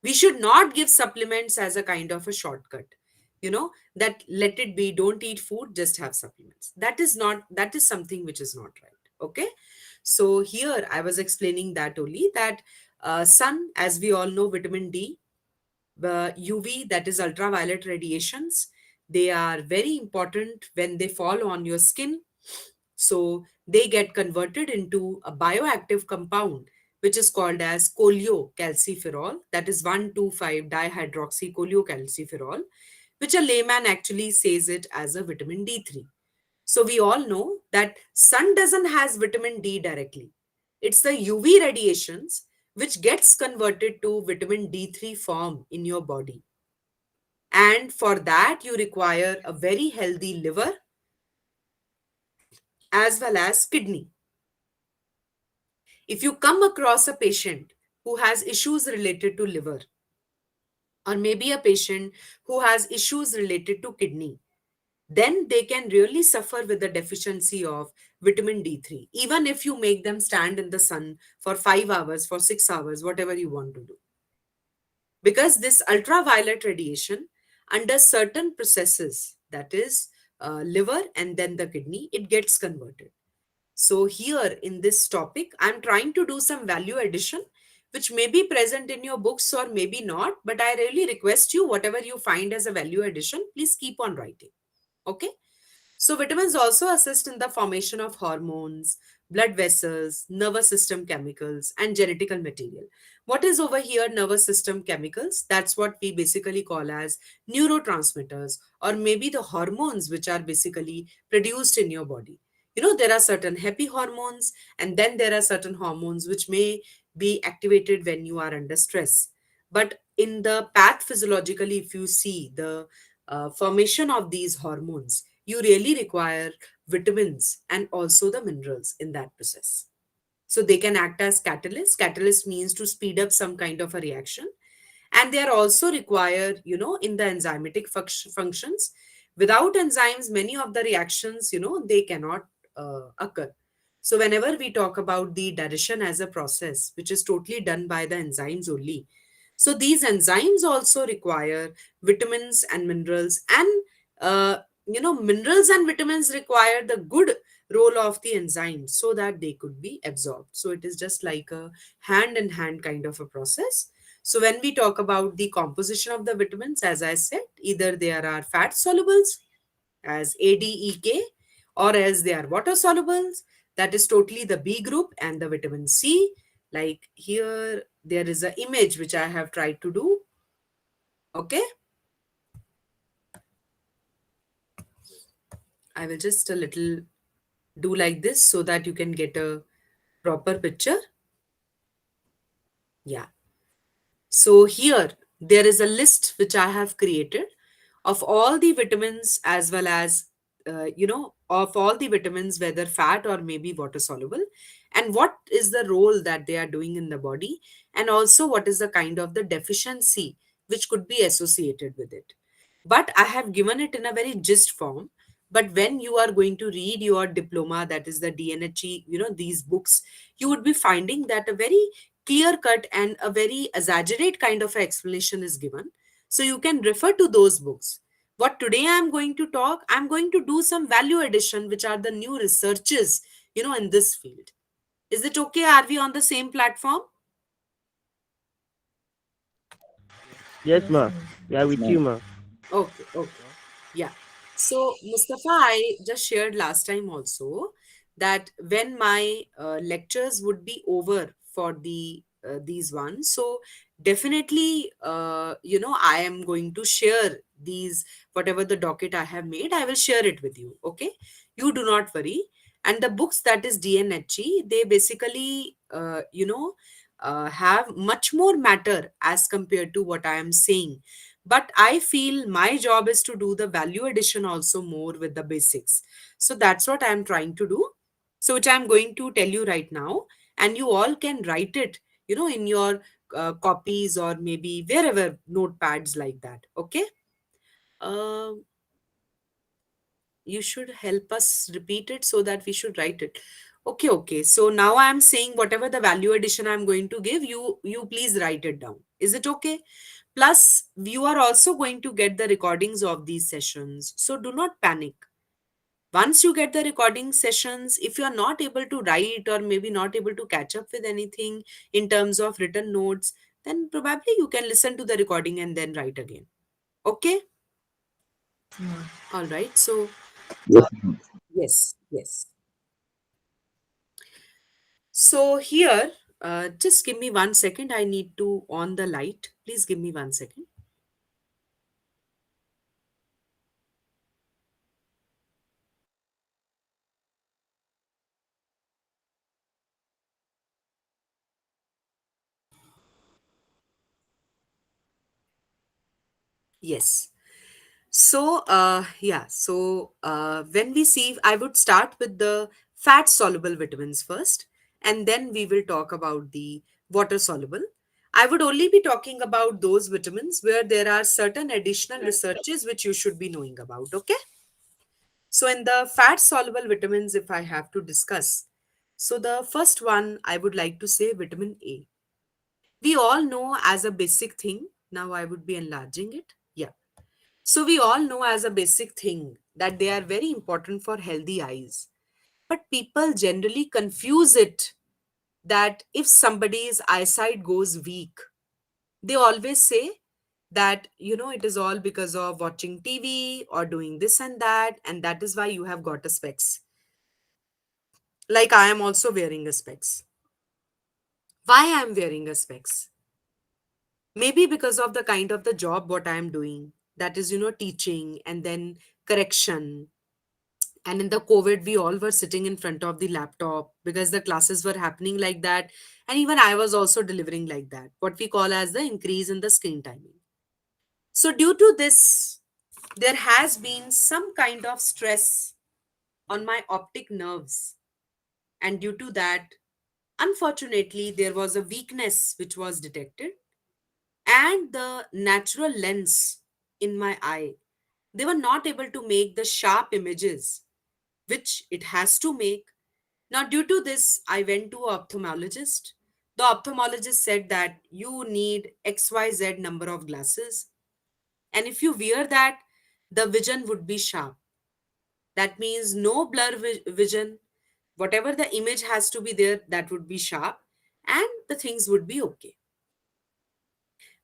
Speaker 7: We should not give supplements as a kind of a shortcut. that let it be, don't eat food, just have supplements. That is something which is not right. Okay. So here I was explaining that only, that sun, as we all know, vitamin D, UV, that is ultraviolet radiations, they are very important when they fall on your skin. So they get converted into a bioactive compound, which is called as cholecalciferol, that is 1,2,5 dihydroxycholecalciferol, which a layman actually says it as a vitamin D3. So we all know that sun doesn't has vitamin D directly. It's the UV radiations which gets converted to vitamin D3 form in your body. And for that, you require a very healthy liver as well as kidney. If you come across a patient who has issues related to liver, or maybe a patient who has issues related to kidney, then they can really suffer with the deficiency of vitamin D3, even if you make them stand in the sun for 5 hours, for 6 hours, whatever you want to do. Because this ultraviolet radiation, under certain processes, that is liver and then the kidney, it gets converted. So here in this topic, I'm trying to do some value addition, which may be present in your books or maybe not, but I really request you, whatever you find as a value addition, please keep on writing. Okay. So, vitamins also assist in the formation of hormones, blood vessels, nervous system chemicals, and genetical material. What is over here nervous system chemicals? That's what we basically call as neurotransmitters, or maybe the hormones which are basically produced in your body. There are certain happy hormones, and then there are certain hormones which may be activated when you are under stress. But in the path physiologically, if you see the formation of these hormones, you really require vitamins and also the minerals in that process. So they can act as catalysts. Catalyst means to speed up some kind of a reaction. And they are also required, in the enzymatic functions. Without enzymes, many of the reactions, they cannot occur. So whenever we talk about the digestion as a process, which is totally done by the enzymes only, so these enzymes also require vitamins and minerals, and minerals and vitamins require the good role of the enzymes so that they could be absorbed. So it is just like a hand in hand kind of a process. So when we talk about the composition of the vitamins, as I said, either there are fat solubles as ADEK, or as they are water solubles, that is totally the B group, and the vitamin C. Like here, there is an image which I have tried to do. Okay. I will just a little do like this so that you can get a proper picture. Yeah. So here there is a list which I have created of all the vitamins, as well as of all the vitamins, whether fat or maybe water soluble, and what is the role that they are doing in the body, and also what is the kind of the deficiency which could be associated with it. But I have given it in a very gist form. But when you are going to read your diploma, that is the DNHE, these books, you would be finding that a very clear cut and a very exaggerate kind of explanation is given. So you can refer to those books. What today I'm going to talk, I'm going to do some value addition, which are the new researches, in this field. Is it okay? Are we on the same platform?
Speaker 2: Yes,
Speaker 9: Yes,
Speaker 2: ma.
Speaker 9: ma'am.
Speaker 2: We are with you, ma.
Speaker 7: Okay, okay. Yeah. So, Mustafa, I just shared last time also that when my lectures would be over for these ones, so definitely, I am going to share these, whatever the docket I have made, I will share it with you. Okay, you do not worry. And the books, that is DNHE, they basically, have much more matter as compared to what I am saying. But I feel my job is to do the value addition also more with the basics. So that's what I'm trying to do. So which I'm going to tell you right now, and you all can write it, in your copies or maybe wherever, notepads like that. Okay. uh, you should help us repeat it so that we should write it. Okay, okay, so now I'm saying whatever the value addition I'm going to give you, you please write it down. Is it okay? Plus, you are also going to get the recordings of these sessions. So do not panic. Once you get the recording sessions, if you are not able to write or maybe not able to catch up with anything in terms of written notes, then probably you can listen to the recording and then write again. Okay? All right. So,
Speaker 6: Yes,
Speaker 7: uh, yes, yes. So here, just give me 1 second. I need to on the light. Please give me 1 second. Yes. So, when we see, I would start with the fat soluble vitamins first, and then we will talk about the water soluble. I would only be talking about those vitamins where there are certain additional researches which you should be knowing about. Okay. So, in the fat soluble vitamins, if I have to discuss, so the first one I would like to say vitamin A. We all know as a basic thing. Now I would be enlarging it. Yeah. So we all know as a basic thing that they are very important for healthy eyes. But people generally confuse it that if somebody's eyesight goes weak, they always say that, it is all because of watching TV or doing this and that is why you have got a specs. Like I am also wearing a specs. Why I am wearing a specs? Maybe because of the kind of the job what I am doing. That is, teaching and then correction. And in the COVID, we all were sitting in front of the laptop because the classes were happening like that. And even I was also delivering like that, what we call as the increase in the screen timing. So, due to this, there has been some kind of stress on my optic nerves. And due to that, unfortunately, there was a weakness which was detected. And the natural lens in my eye, they were not able to make the sharp images which it has to make. Now, due to this, I went to an ophthalmologist. The ophthalmologist said that you need XYZ number of glasses. And if you wear that, the vision would be sharp. That means no blur vision. Whatever the image has to be there, that would be sharp and the things would be okay.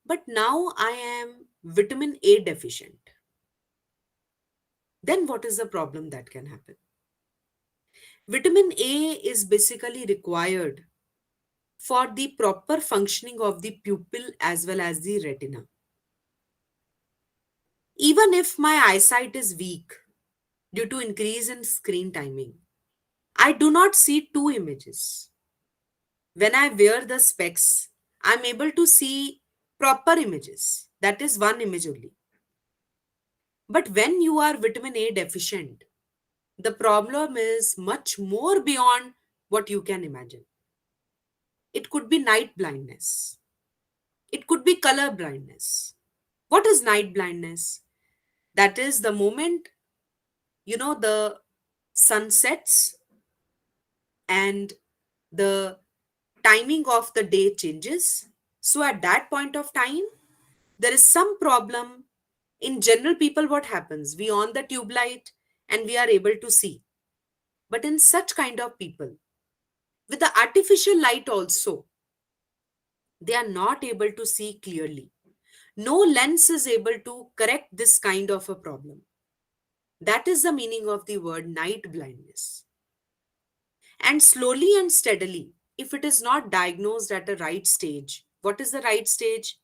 Speaker 7: But now I am vitamin A deficient. Then what is the problem that can happen? Vitamin A is basically required for the proper functioning of the pupil as well as the retina. Even if my eyesight is weak due to increase in screen timing, I do not see two images. When I wear the specs, I'm able to see proper images. That is one image only. But when you are vitamin A deficient, the problem is much more beyond what you can imagine. It could be night blindness. It could be color blindness. What is night blindness? That is the moment, the sun sets and the timing of the day changes. So at that point of time, there is some problem. In general, people, what happens? We on the tube light and we are able to see. But in such kind of people, with the artificial light also, they are not able to see clearly. No lens is able to correct this kind of a problem. That is the meaning of the word night blindness. And slowly and steadily, if it is not diagnosed at a right stage, what is the right stage?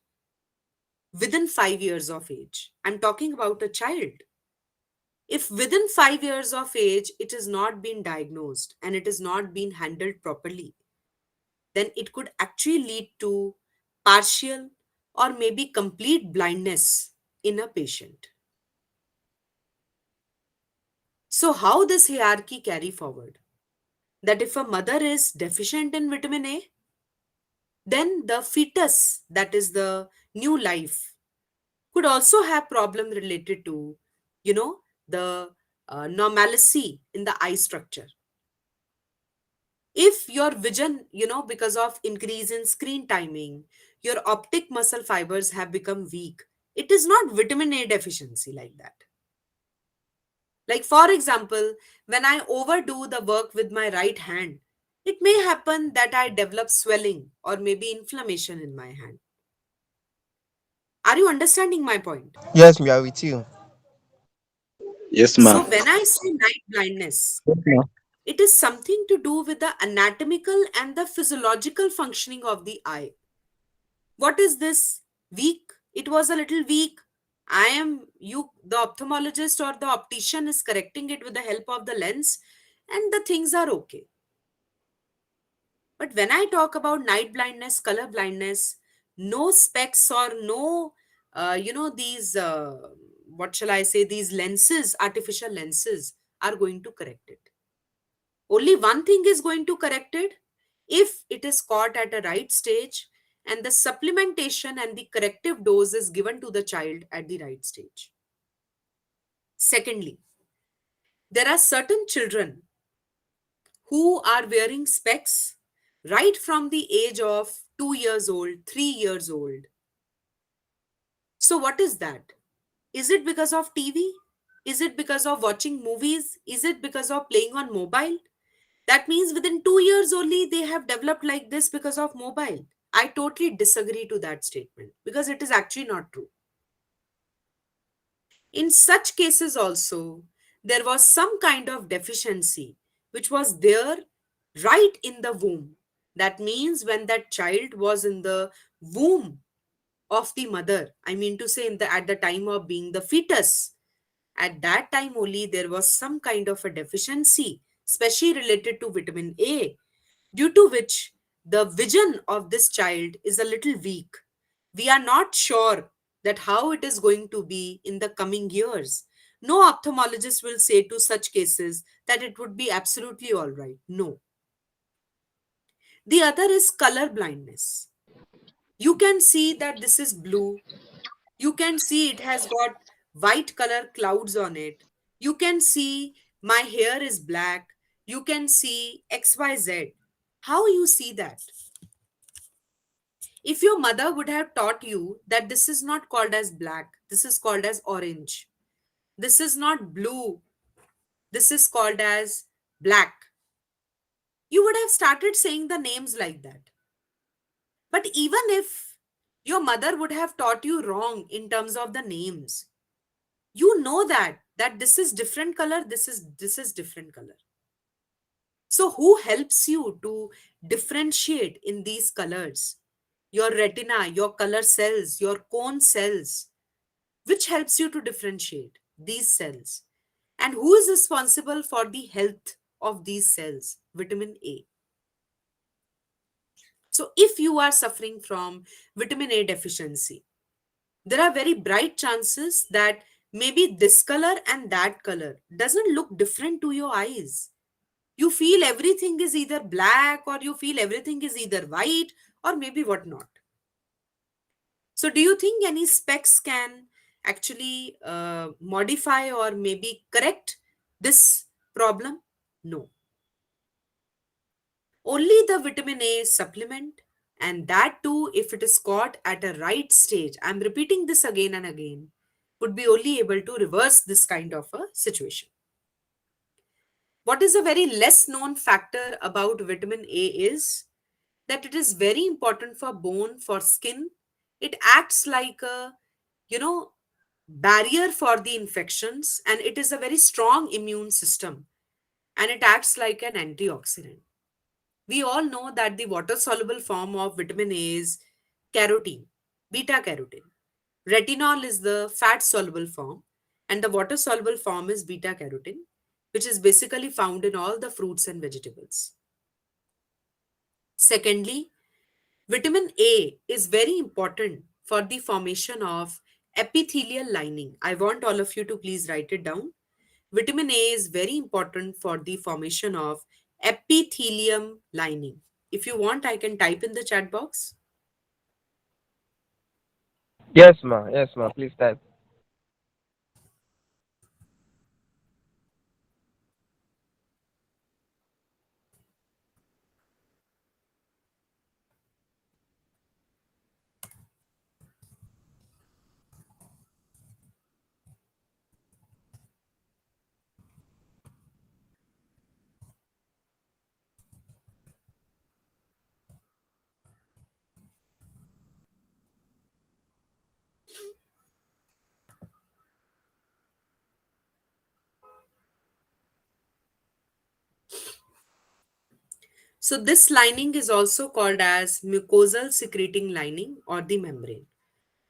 Speaker 7: Within 5 years of age. I'm talking about a child. If within 5 years of age it is not been diagnosed and it is not been handled properly, then it could actually lead to partial or maybe complete blindness in a patient. So, how this hierarchy carry forward? That if a mother is deficient in vitamin A, then the fetus, that is the new life, could also have problem related to, the normalcy in the eye structure. If your vision, because of increase in screen timing, your optic muscle fibers have become weak. It is not vitamin A deficiency like that. Like, for example, when I overdo the work with my right hand, it may happen that I develop swelling or maybe inflammation in my hand. Are you understanding my point?
Speaker 2: Yes, we are with you.
Speaker 6: Yes,
Speaker 7: So,
Speaker 6: ma'am.
Speaker 7: when I say night blindness,
Speaker 4: Yes, ma'am.
Speaker 7: it is something to do with the anatomical and the physiological functioning of the eye. What is this? Weak. It was a little weak. The ophthalmologist or the optician is correcting it with the help of the lens, and the things are okay. But when I talk about night blindness, color blindness, no specs or no, these, what shall I say, these lenses, artificial lenses are going to correct it. Only one thing is going to correct it if it is caught at a right stage and the supplementation and the corrective dose is given to the child at the right stage. Secondly, there are certain children who are wearing specs right from the age of 2 years old, 3 years old. So, what is that? Is it because of TV? Is it because of watching movies? Is it because of playing on mobile? That means within 2 years only they have developed like this because of mobile. I totally disagree to that statement because it is actually not true. In such cases, also, there was some kind of deficiency which was there right in the womb. That means when that child was in the womb of the mother, I mean to say, at the time of being the fetus, at that time only there was some kind of a deficiency, especially related to vitamin A, due to which the vision of this child is a little weak. We are not sure that how it is going to be in the coming years. No ophthalmologist will say to such cases that it would be absolutely all right. No. The other is color blindness. You can see that this is blue. You can see it has got white color clouds on it. You can see my hair is black. You can see XYZ. How you see that? If your mother would have taught you that this is not called as black, this is called as orange, this is not blue, this is called as black, you would have started saying the names like that. But even if your mother would have taught you wrong in terms of the names, you know that this is different color, this is different color. So who helps you to differentiate in these colors? Your retina, your color cells, your cone cells, which helps you to differentiate these cells. And who is responsible for the health of these cells? Vitamin A. So, if you are suffering from vitamin A deficiency, there are very bright chances that maybe this color and that color doesn't look different to your eyes. You feel everything is either black or you feel everything is either white or maybe whatnot. So, do you think any specs can actually modify or maybe correct this problem? No. Only the vitamin A supplement, and that too, if it is caught at a right stage, I'm repeating this again and again, would be only able to reverse this kind of a situation. What is a very less known factor about vitamin A is that it is very important for bone, for skin. It acts like a, you know, barrier for the infections, and it is a very strong immune system, and it acts like an antioxidant. We all know that the water soluble form of vitamin A is carotene, beta carotene. Retinol is the fat soluble form, and the water soluble form is beta carotene, which is basically found in all the fruits and vegetables. Secondly, vitamin A is very important for the formation of epithelial lining. I want all of you to please write it down. Vitamin A is very important for the formation of epithelium lining. If you want, I can type in the chat box.
Speaker 2: Yes, ma. Yes, ma. Please type.
Speaker 7: So this lining is also called as mucosal secreting lining or the membrane.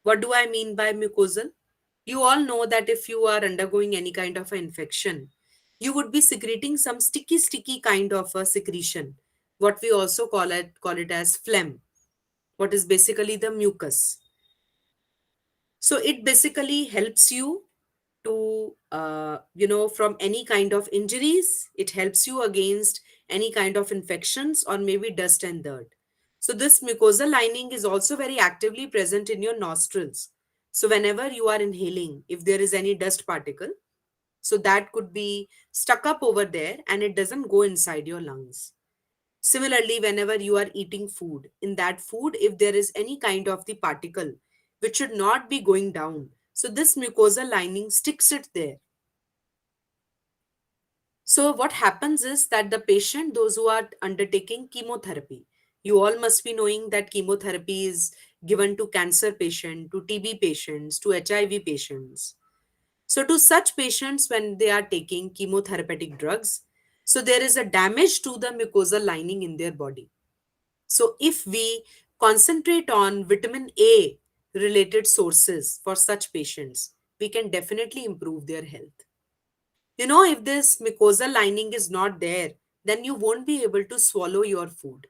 Speaker 7: What do I mean by mucosal? You all know that if you are undergoing any kind of an infection, you would be secreting some sticky kind of a secretion. What we also call it as phlegm, what is basically the mucus. So it basically helps you to from any kind of injuries. It helps you against any kind of infections or maybe dust and dirt. So this mucosal lining is also very actively present in your nostrils. So whenever you are inhaling, if there is any dust particle, so that could be stuck up over there and it doesn't go inside your lungs. Similarly, whenever you are eating food, in that food, if there is any kind of the particle which should not be going down, so this mucosal lining sticks it there. So what happens is that the patient, those who are undertaking chemotherapy, you all must be knowing that chemotherapy is given to cancer patient, to TB patients, to HIV patients. So to such patients, when they are taking chemotherapeutic drugs, so there is a damage to the mucosal lining in their body. So, if we concentrate on vitamin A related sources for such patients, we can definitely improve their health. If this mucosal lining is not there, then you won't be able to swallow your food.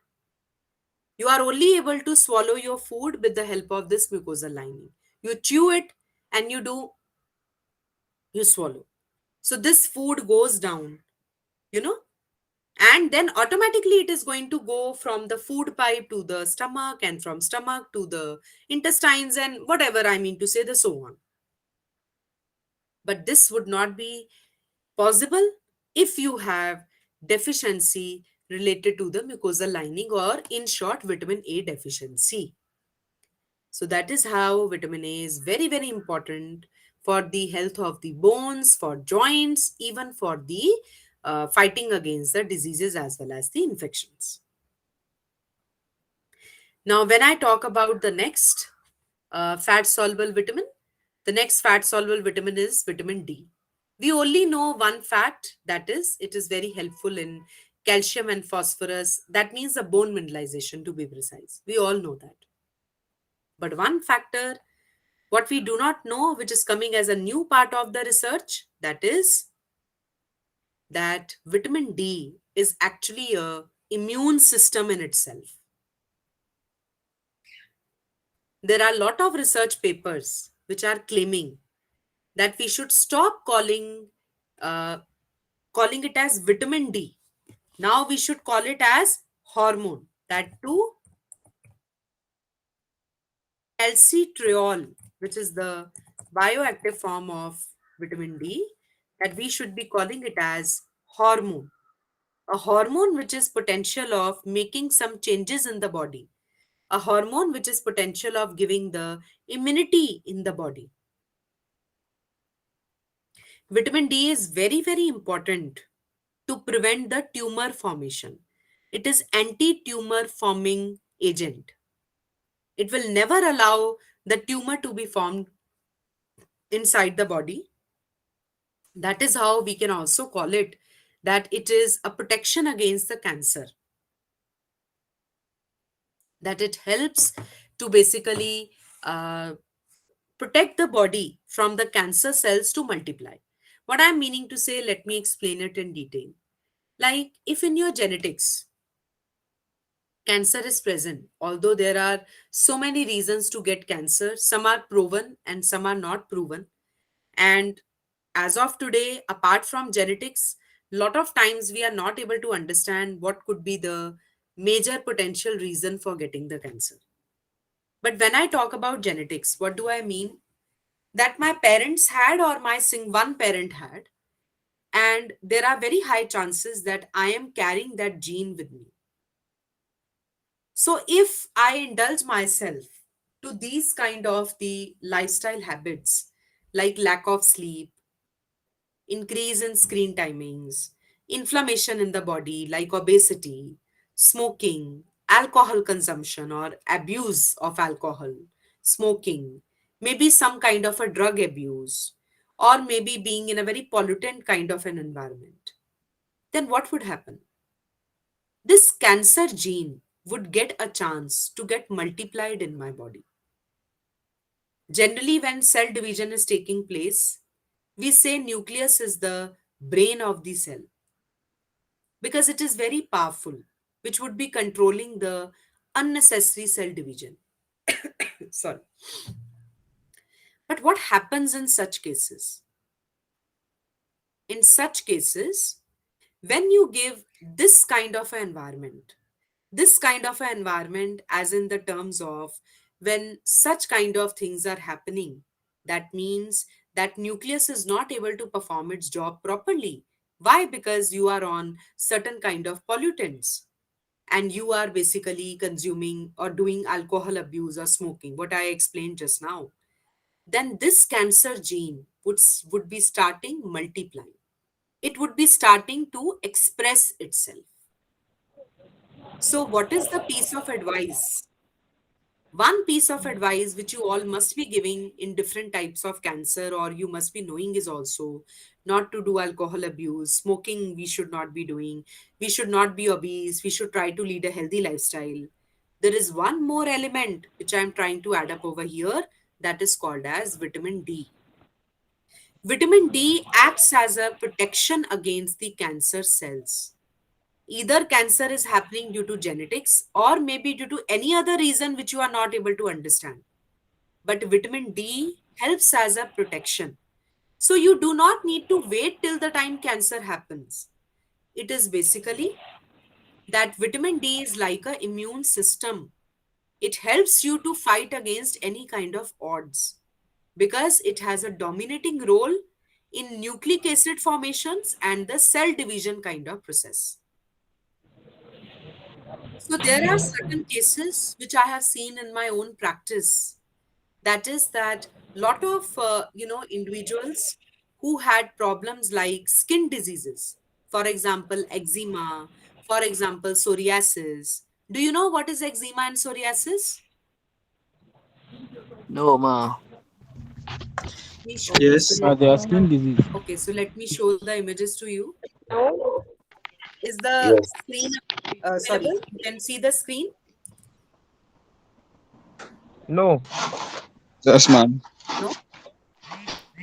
Speaker 7: You are only able to swallow your food with the help of this mucosal lining. You chew it and you swallow. So, this food goes down, you know, and then automatically it is going to go from the food pipe to the stomach and from stomach to the intestines and whatever I mean to say, the so on. But this would not be possible if you have deficiency related to the mucosal lining, or in short, vitamin A deficiency. So that is how vitamin A is very, very important for the health of the bones, for joints, even for the fighting against the diseases as well as the infections. Now, when I talk about the next fat soluble vitamin, the next fat soluble vitamin is vitamin D. We only know one fact, that is, it is very helpful in calcium and phosphorus. That means the bone mineralization, to be precise. We all know that. But one factor, what we do not know, which is coming as a new part of the research, that is that vitamin D is actually a immune system in itself. There are a lot of research papers which are claiming that we should stop uh, calling it as vitamin D. Now we should call it as hormone. That too, calcitriol, which is the bioactive form of vitamin D, that we should be calling it as hormone. A hormone which is potential of making some changes in the body. A hormone which is potential of giving the immunity in the body. Vitamin D is very, very important to prevent the tumor formation. It is anti-tumor forming agent. It will never allow the tumor to be formed inside the body. That is how we can also call it that it is a protection against the cancer. That it helps to basically protect the body from the cancer cells to multiply. What I'm meaning to say, let me explain it in detail. Like if in your genetics, cancer is present, although there are so many reasons to get cancer, some are proven and some are not proven. And as of today, apart from genetics, lot of times we are not able to understand what could be the major potential reason for getting the cancer. But when I talk about genetics, what do I mean? That my parents had or my one parent had, and there are very high chances that I am carrying that gene with me. So if I indulge myself to these kind of the lifestyle habits, like lack of sleep, increase in screen timings, inflammation in the body like obesity, smoking, alcohol consumption or abuse of alcohol, smoking, maybe some kind of a drug abuse, or maybe being in a very pollutant kind of an environment, then what would happen? this cancer gene would get a chance to get multiplied in my body. Generally, when cell division is taking place, we say nucleus is the brain of the cell because it is very powerful, which would be controlling the unnecessary cell division. Sorry. But what happens in such cases? In such cases, when you give this kind of an environment, this kind of an environment, as in the terms of when such kind of things are happening, that means that nucleus is not able to perform its job properly. Why? Because you are on certain kind of pollutants and you are basically consuming or doing alcohol abuse or smoking, what I explained just now. Then this cancer gene would be starting multiplying. It would be starting to express itself. So, what is the piece of advice? One piece of advice which you all must be giving in different types of cancer, or you must be knowing, is also not to do alcohol abuse, smoking, we should not be doing, we should not be obese, we should try to lead a healthy lifestyle. There is one more element which I am trying to add up over here, that is called as vitamin D. Vitamin D acts as a protection against the cancer cells. Either cancer is happening due to genetics or maybe due to any other reason which you are not able to understand. But vitamin D helps as a protection. So you do not need to wait till the time cancer happens. It is basically that vitamin D is like a immune system. It helps you to fight against any kind of odds because it has a dominating role in nucleic acid formations and the cell division kind of process. So there are certain cases which I have seen in my own practice. That is that lot of individuals who had problems like skin diseases, for example, eczema, for example, psoriasis. Do you know what is eczema and psoriasis?
Speaker 10: No, ma.
Speaker 7: Okay, so
Speaker 6: Yes.
Speaker 7: let
Speaker 8: They are skin disease.
Speaker 7: let me show the images to you. Is the
Speaker 10: Yes.
Speaker 7: screen sorry? You can see the screen.
Speaker 8: No.
Speaker 11: Yes, ma'am.
Speaker 7: No.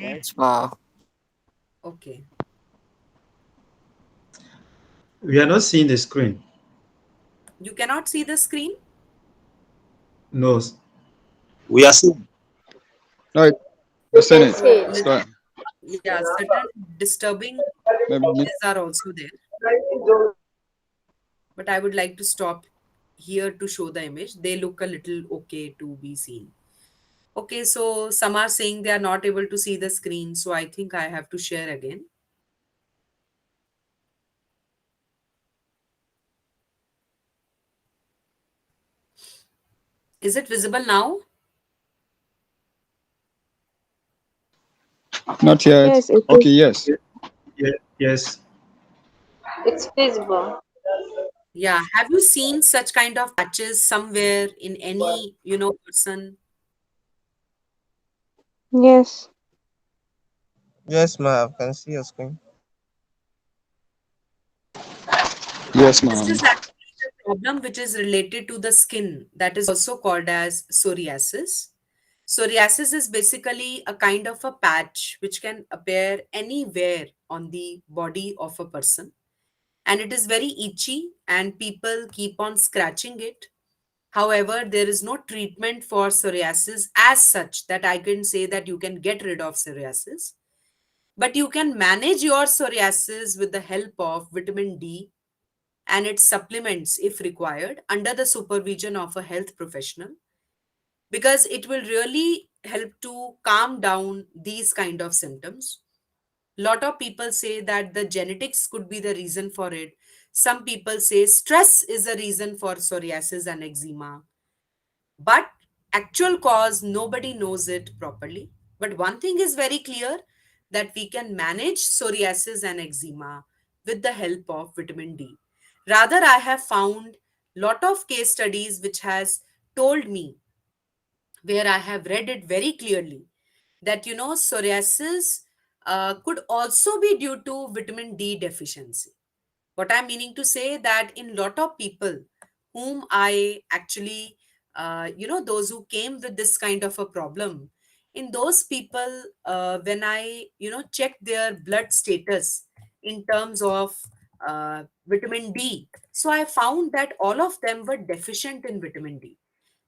Speaker 10: Yes, ma.
Speaker 7: Okay.
Speaker 6: We are not seeing the screen.
Speaker 7: You cannot see the screen.
Speaker 6: No.
Speaker 10: We are seeing.
Speaker 11: No, you're saying it.
Speaker 7: So,
Speaker 11: So
Speaker 7: yeah, certain disturbing
Speaker 11: maybe.
Speaker 7: images are also there. But I would like to stop here to show the image. They look a little okay to be seen. Okay, so some are saying they are not able to see the screen. So I think I have to share again. Is it visible now?
Speaker 11: Not yet.
Speaker 3: Yes, it
Speaker 11: Okay,
Speaker 3: is.
Speaker 11: yes.
Speaker 6: Yeah, yes.
Speaker 3: It's feasible.
Speaker 7: Yeah. Have you seen such kind of patches somewhere in any, person?
Speaker 3: Yes.
Speaker 2: Yes, ma'am. I can see your screen.
Speaker 11: Yes,
Speaker 7: This
Speaker 11: ma'am.
Speaker 7: is actually the problem which is related to the skin that is also called as psoriasis. Psoriasis is basically a kind of a patch which can appear anywhere on the body of a person, and it is very itchy and people keep on scratching it. However, there is no treatment for psoriasis as such that I can say that you can get rid of psoriasis, but you can manage your psoriasis with the help of vitamin D and its supplements if required under the supervision of a health professional, because it will really help to calm down these kind of symptoms. Lot of people say that the genetics could be the reason for it. Some people say stress is a reason for psoriasis and eczema, but actual cause nobody knows it properly. But one thing is very clear, that we can manage psoriasis and eczema with the help of vitamin D. Rather, I have found lot of case studies which has told me, where I have read it very clearly, that psoriasis could also be due to vitamin D deficiency. What I'm meaning to say that in lot of people whom I actually, those who came with this kind of a problem, in those people, when I, check their blood status in terms of vitamin D, so I found that all of them were deficient in vitamin D.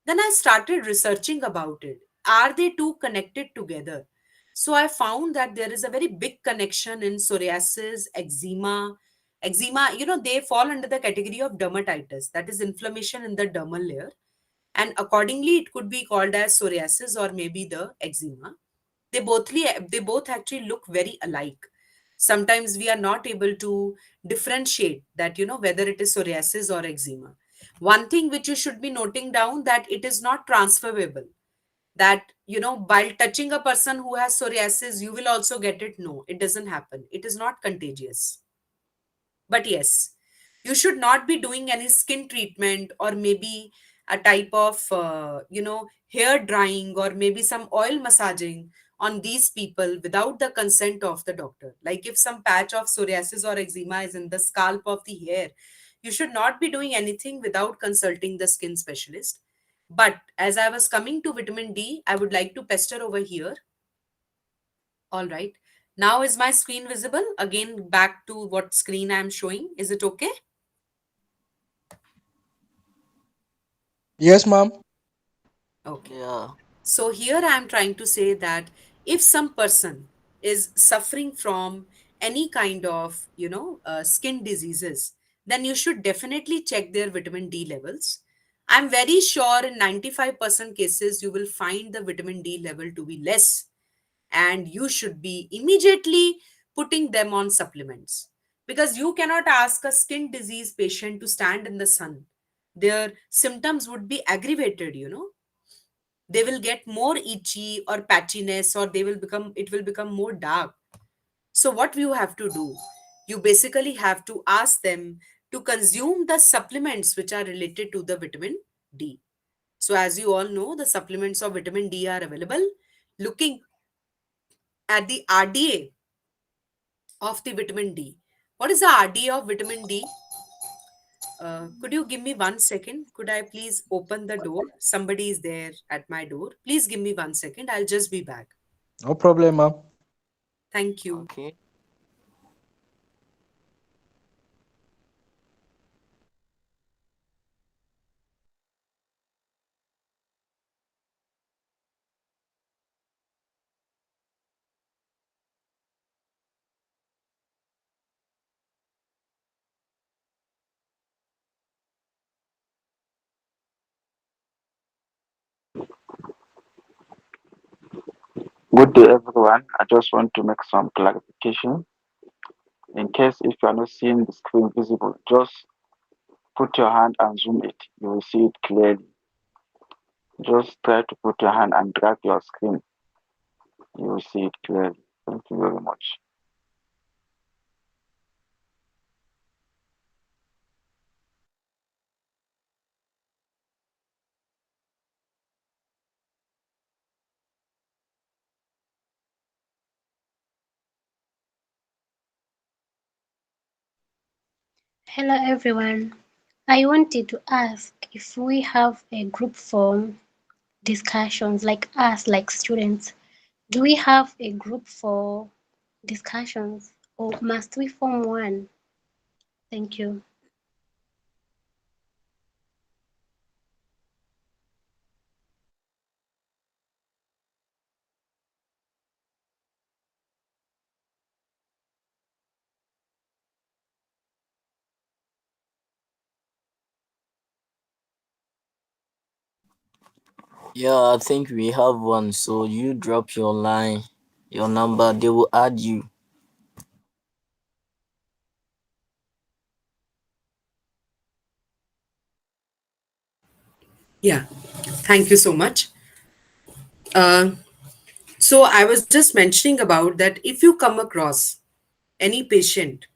Speaker 7: Then I started researching about it. Are they two connected together? So I found that there is a very big connection in psoriasis, eczema. Eczema, they fall under the category of dermatitis, that is inflammation in the dermal layer. And accordingly, it could be called as psoriasis or maybe the eczema. They both actually look very alike. Sometimes we are not able to differentiate that, whether it is psoriasis or eczema. One thing which you should be noting down, that it is not transferable, that while touching a person who has psoriasis you will also get it. No, it doesn't happen. It is not contagious. But yes, you should not be doing any skin treatment or maybe a type of hair drying or maybe some oil massaging on these people without the consent of the doctor. Like if some patch of psoriasis or eczema is in the scalp of the hair, you should not be doing anything without consulting the skin specialist. But as I was coming to vitamin D, I would like to pester over here. All right. Now is my screen visible? Again, back to what screen I'm showing. Is it okay?
Speaker 5: Yes, ma'am.
Speaker 7: Okay.
Speaker 10: Yeah.
Speaker 7: So here I am trying to say that if some person is suffering from any kind of, skin diseases, then you should definitely check their vitamin D levels. I'm very sure in 95% cases you will find the vitamin D level to be less, and you should be immediately putting them on supplements, because you cannot ask a skin disease patient to stand in the sun. Their symptoms would be aggravated. They will get more itchy or patchiness, or it will become more dark. So what you have to do, you basically have to ask them to consume the supplements which are related to the vitamin D. So as you all know, the supplements of vitamin D are available. Looking at the RDA of the vitamin D. What is the RDA of vitamin D? Could you give me 1 second? Could I please open the door? Somebody is there at my door. Please give me 1 second. I'll just be back.
Speaker 5: No problem, ma'am.
Speaker 7: Thank you.
Speaker 10: Okay. Good day, everyone. I just want to make some clarification. In case if you are not seeing the screen visible, just put your hand and zoom it. You will see it clearly. Just try to put your hand and drag your screen. You will see it clearly. Thank you very much.
Speaker 12: Hello everyone. I wanted to ask if we have a group form discussions like us, like students. Do we have a group for discussions or must we form one? Thank you.
Speaker 10: Yeah, I think we have one. So you drop your line, your number, they will add you.
Speaker 7: Yeah. Thank you so much. Uh, so I was just mentioning about that if you come across any patient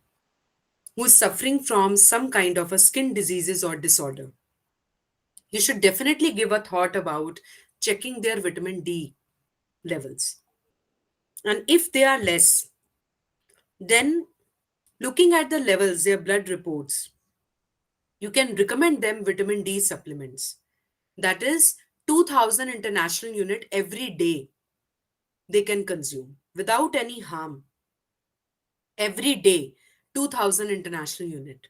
Speaker 7: who is suffering from some kind of a skin diseases or disorder, you should definitely give a thought about checking their vitamin D levels. And if they are less, then Looking at the levels, their blood reports, you can recommend them vitamin D supplements. That is 2000 international unit every day they can consume without any harm. Every day, 2000 international unit.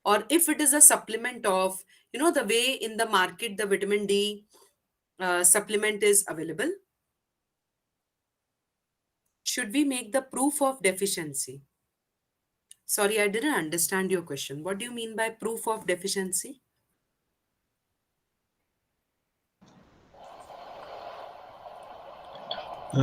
Speaker 7: Or if it is a supplement of, the way in the market the vitamin D supplement is available, should we make the proof of deficiency? Sorry, I didn't understand your question. What do you mean by proof of deficiency?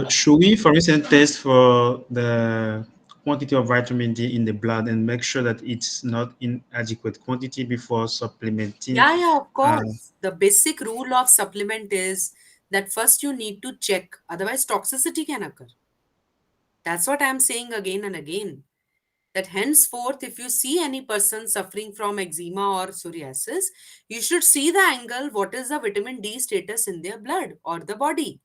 Speaker 6: Should we, for instance, test for the quantity of vitamin D in the blood and make sure that it's not in adequate quantity before supplementing?
Speaker 7: Yeah, yeah, of
Speaker 6: Uh,
Speaker 7: course. The basic rule of supplement is that first you need to check, otherwise, toxicity can occur. That's what I'm saying again and again. That henceforth, if you see any person suffering from eczema or psoriasis, you should see the angle what is the vitamin D status in their blood or the body.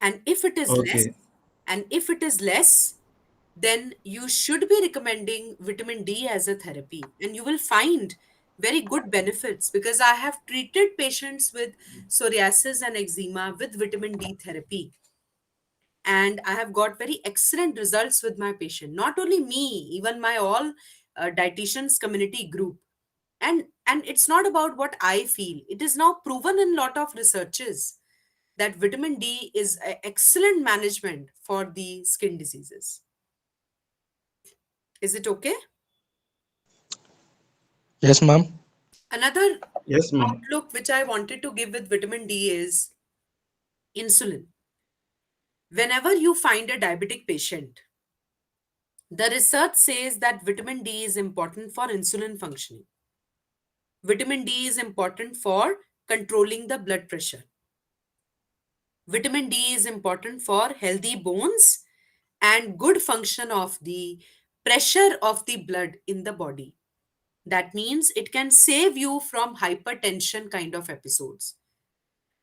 Speaker 7: And if it is less,
Speaker 6: okay.
Speaker 7: and if it is less, then you should be recommending vitamin D as a therapy. And you will find very good benefits because I have treated patients with psoriasis and eczema with vitamin D therapy. And I have got very excellent results with my patient. Not only me, even my all dietitians community group. And it's not about what I feel. It is now proven in lot of researches that vitamin D is excellent management for the skin diseases. Is it okay?
Speaker 2: Yes, ma'am.
Speaker 7: Another
Speaker 6: Yes, ma'am.
Speaker 7: outlook which I wanted to give with vitamin D is insulin. Whenever you find a diabetic patient, the research says that vitamin D is important for insulin functioning. Vitamin D is important for controlling the blood pressure. Vitamin D is important for healthy bones and good function of the pressure of the blood in the body. That means it can save you from hypertension kind of episodes.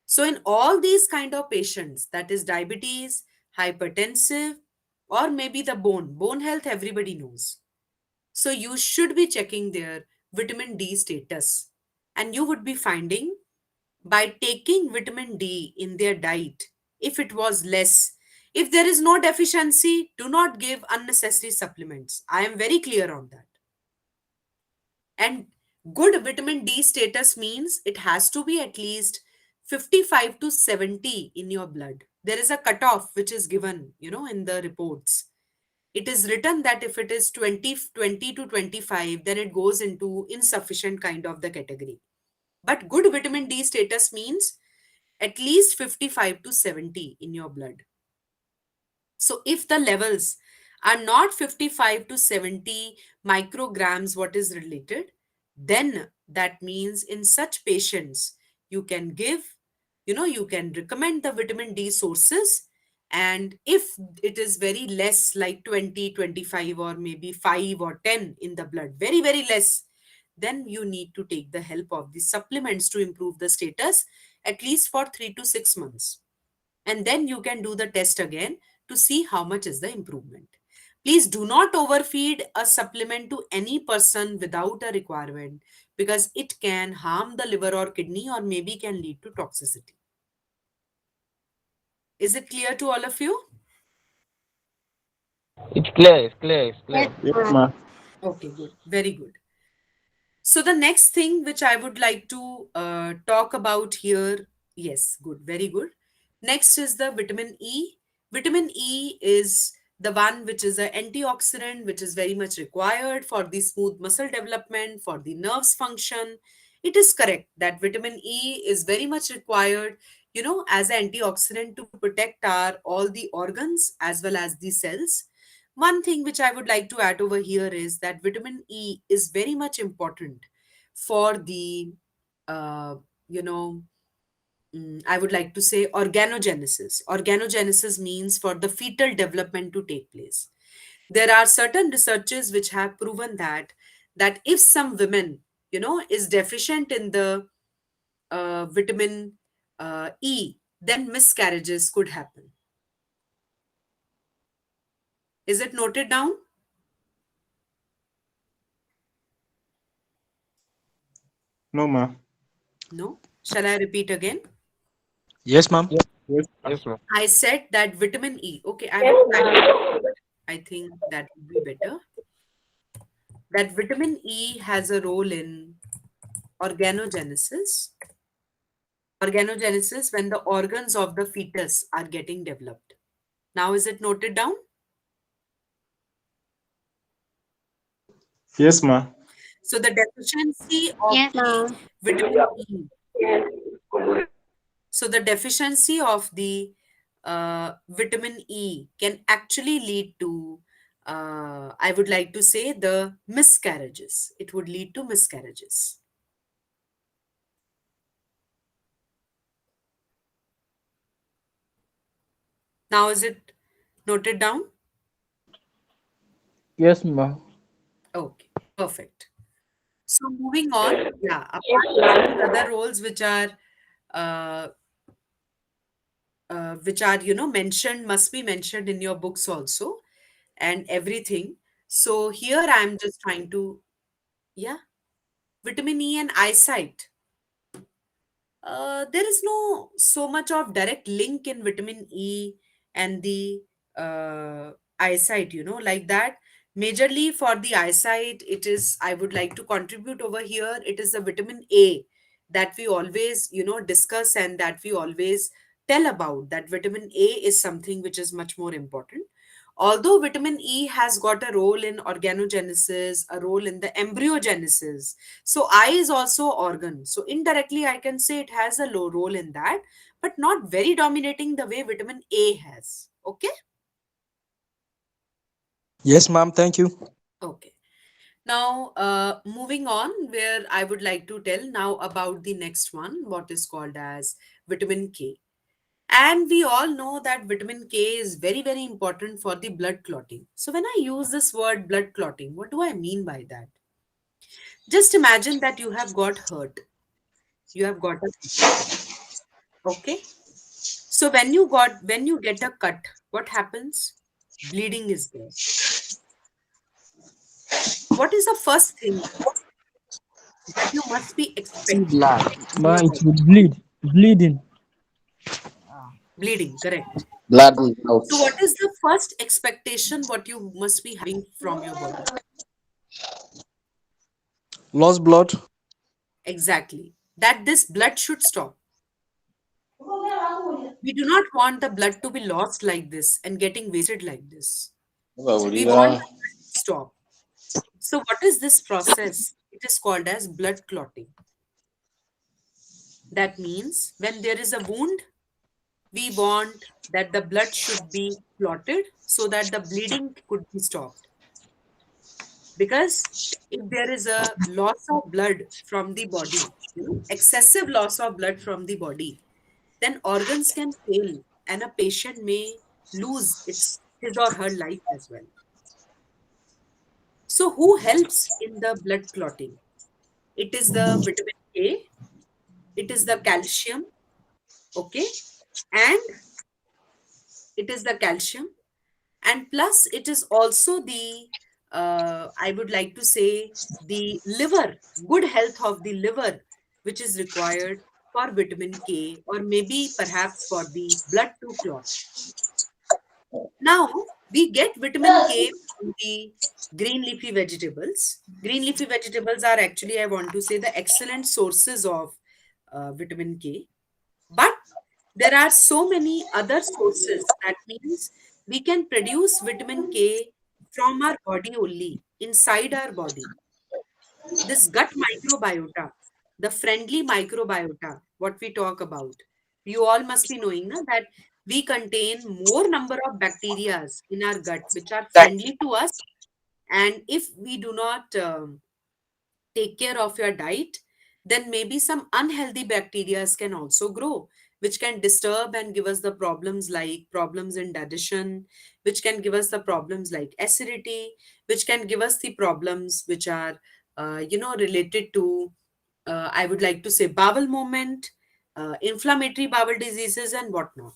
Speaker 7: So in all these kind of patients, that is diabetes, hypertensive, or maybe the bone health, everybody knows. So you should be checking their vitamin D status. And you would be finding by taking vitamin D in their diet, if it was less, if there is no deficiency, do not give unnecessary supplements. I am very clear on that. And good vitamin D status means it has to be at least 55 to 70 in your blood. There is a cutoff which is given, in the reports. It is written that if it is 20 to 25, then it goes into insufficient kind of the category. But good vitamin D status means at least 55 to 70 in your blood. So if the levels are not 55 to 70 micrograms, what is related, then that means in such patients, you can give, you can recommend the vitamin D sources. And if it is very less, like 20, 25, or maybe 5 or 10 in the blood, very, very less, then you need to take the help of the supplements to improve the status at least for 3 to 6 months. And then you can do the test again to see how much is the improvement. Please do not overfeed a supplement to any person without a requirement because it can harm the liver or kidney or maybe can lead to toxicity. Is it clear to all of you?
Speaker 8: It's clear, it's clear, it's
Speaker 3: Yes,
Speaker 8: clear.
Speaker 6: Yes,
Speaker 3: ma'am.
Speaker 6: ma'am.
Speaker 7: Okay, good. Very good. So the next thing which I would like to talk about here, yes, good, very good. Next is the vitamin E. Vitamin E is the one which is an antioxidant, which is very much required for the smooth muscle development, for the nerves function. It is correct that vitamin E is very much required, as an antioxidant to protect our all the organs as well as the cells. One thing which I would like to add over here is that vitamin E is very much important for the, uh, you know, I would like to say organogenesis. Organogenesis means for the fetal development to take place. There are certain researches which have proven that if some women, is deficient in the vitamin E, then miscarriages could happen. Is it noted down?
Speaker 6: No, ma.
Speaker 7: No. Shall I repeat again?
Speaker 5: Yes, ma'am.
Speaker 6: Yes.
Speaker 8: Yes, ma'am.
Speaker 7: I said that vitamin E. Okay, I will type it. I think that would be better. That vitamin E has a role in organogenesis. Organogenesis when the organs of the fetus are getting developed. Now, is it noted down?
Speaker 6: Yes, ma.
Speaker 7: So, the deficiency of
Speaker 12: Yes,
Speaker 7: the
Speaker 12: ma'am.
Speaker 7: vitamin E. So, the deficiency of the vitamin E can actually lead to, I would like to say, the miscarriages. It would lead to miscarriages. Now, is it noted down?
Speaker 5: Yes, ma'am.
Speaker 7: Okay, perfect. So, moving on, yeah, apart from the other roles uh, mentioned, must be mentioned in your books also, and everything. So, here I'm just trying to, yeah, vitamin E and eyesight. There is no so much of direct link in vitamin E and the eyesight, like that. Majorly for the eyesight, it is, I would like to contribute over here. It is the vitamin A that we always, discuss and that we always tell about, that vitamin A is something which is much more important. Although vitamin E has got a role in organogenesis, a role in the embryogenesis, so eye is also organ. So indirectly, I can say it has a low role in that, but not very dominating the way vitamin A has. Okay.
Speaker 5: Yes, ma'am. Thank you.
Speaker 7: Okay. Now, moving on, where I would like to tell now about the next one, what is called as vitamin K. And we all know that vitamin K is very, very important for the blood clotting. So when I use this word blood clotting, what do I mean by that? Just imagine that you have got hurt. You have got a, okay. So when you get a cut, what happens? Bleeding is there. What is the first thing that you must be
Speaker 2: See
Speaker 7: expecting
Speaker 2: blood.
Speaker 7: in
Speaker 5: Ma,
Speaker 7: your
Speaker 5: it
Speaker 7: body?
Speaker 5: will bleed. Bleeding.
Speaker 7: Bleeding, correct.
Speaker 2: Blood is out.
Speaker 7: So what is the first expectation what you must be having from your body?
Speaker 5: Lost blood.
Speaker 7: Exactly. That this blood should stop. We do not want the blood to be lost like this and getting wasted like this. We want the blood to stop. So what is this process? It is called as blood clotting. That means when there is a wound, we want that the blood should be clotted so that the bleeding could be stopped. Because if there is a loss of blood from the body, excessive loss of blood from the body, then organs can fail and a patient may lose his or her life as well. So who helps in the blood clotting? It is the vitamin A, it is the calcium, okay, and it is the calcium, and plus it is also the I would like to say the liver, good health of the liver, which is required for vitamin K, or maybe perhaps for the blood to clot. Now we get vitamin K from the green leafy vegetables. Green leafy vegetables are actually, I want to say, the excellent sources of vitamin K. But there are so many other sources. That means we can produce vitamin K from our body only, inside our body. This gut microbiota, the friendly microbiota, what we talk about, you all must be knowing na, that we contain more number of bacteria in our gut which are friendly to us. And if we do not take care of your diet, then maybe some unhealthy bacteria can also grow, which can disturb and give us the problems like problems in digestion, which can give us the problems like acidity, which can give us the problems which are, related to, I would like to say, bowel movement, inflammatory bowel diseases, and whatnot.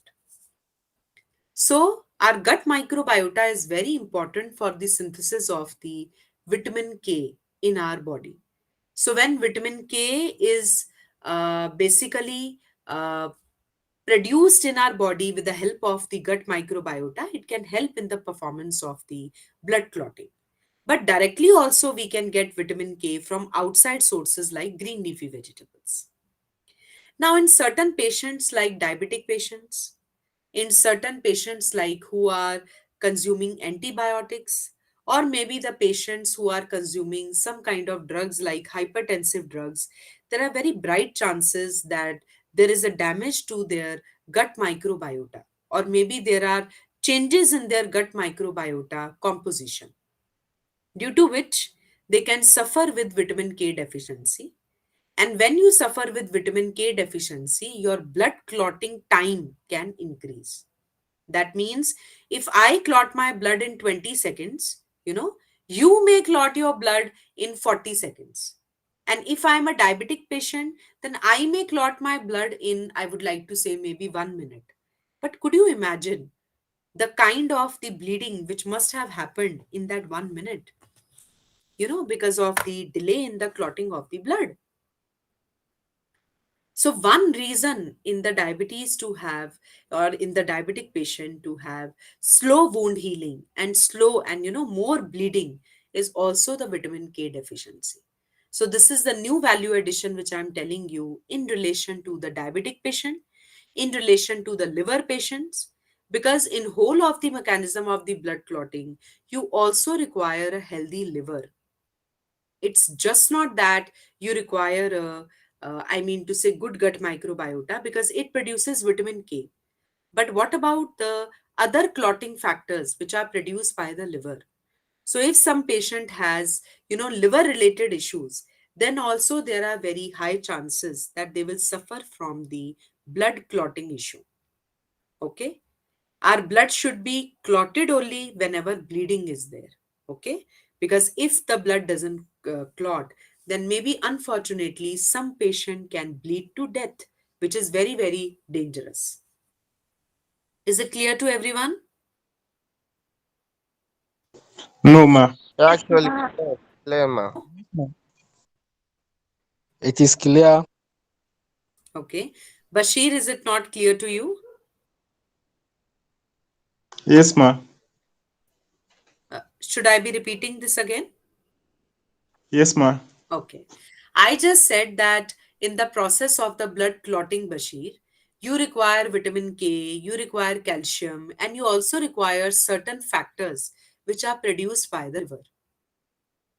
Speaker 7: So, Our gut microbiota is very important for the synthesis of the vitamin K in our body. So, when vitamin K is basically produced in our body with the help of the gut microbiota, it can help in the performance of the blood clotting. But directly also, we can get vitamin K from outside sources like green leafy vegetables. Now, in certain patients, like diabetic patients, in certain patients like who are consuming antibiotics, or maybe the patients who are consuming some kind of drugs like hypertensive drugs, there are very bright chances that there is a damage to their gut microbiota, or maybe there are changes in their gut microbiota composition, due to which they can suffer with vitamin K deficiency. And when you suffer with vitamin K deficiency, your blood clotting time can increase. That means if I clot my blood in 20 seconds, you may clot your blood in 40 seconds. And if I'm a diabetic patient, then I may clot my blood in, I would like to say, maybe 1 minute. But could you imagine the kind of the bleeding which must have happened in that 1 minute, because of the delay in the clotting of the blood? So, one reason in the diabetes to have, or in the diabetic patient to have slow wound healing and slow and more bleeding is also the vitamin K deficiency. So, this is the new value addition which I'm telling you in relation to the diabetic patient, in relation to the liver patients, because in whole of the mechanism of the blood clotting, you also require a healthy liver. It's just not that you require I mean to say, good gut microbiota, because it produces vitamin K. But what about the other clotting factors which are produced by the liver? So if some patient has, liver related issues, then also there are very high chances that they will suffer from the blood clotting issue. Okay. Our blood should be clotted only whenever bleeding is there. Okay. Because if the blood doesn't clot, then maybe unfortunately some patient can bleed to death, which is very, very dangerous. Is it clear to everyone?
Speaker 11: No, ma.
Speaker 2: Actually,
Speaker 12: Ma.
Speaker 2: clear, ma.
Speaker 5: It is clear.
Speaker 7: Okay. Bashir, is it not clear to you?
Speaker 6: Yes, ma.
Speaker 7: Should I be repeating this again?
Speaker 6: Yes, ma.
Speaker 7: Okay. I just said that in the process of the blood clotting, Bashir, you require vitamin K, you require calcium, and you also require certain factors which are produced by the liver.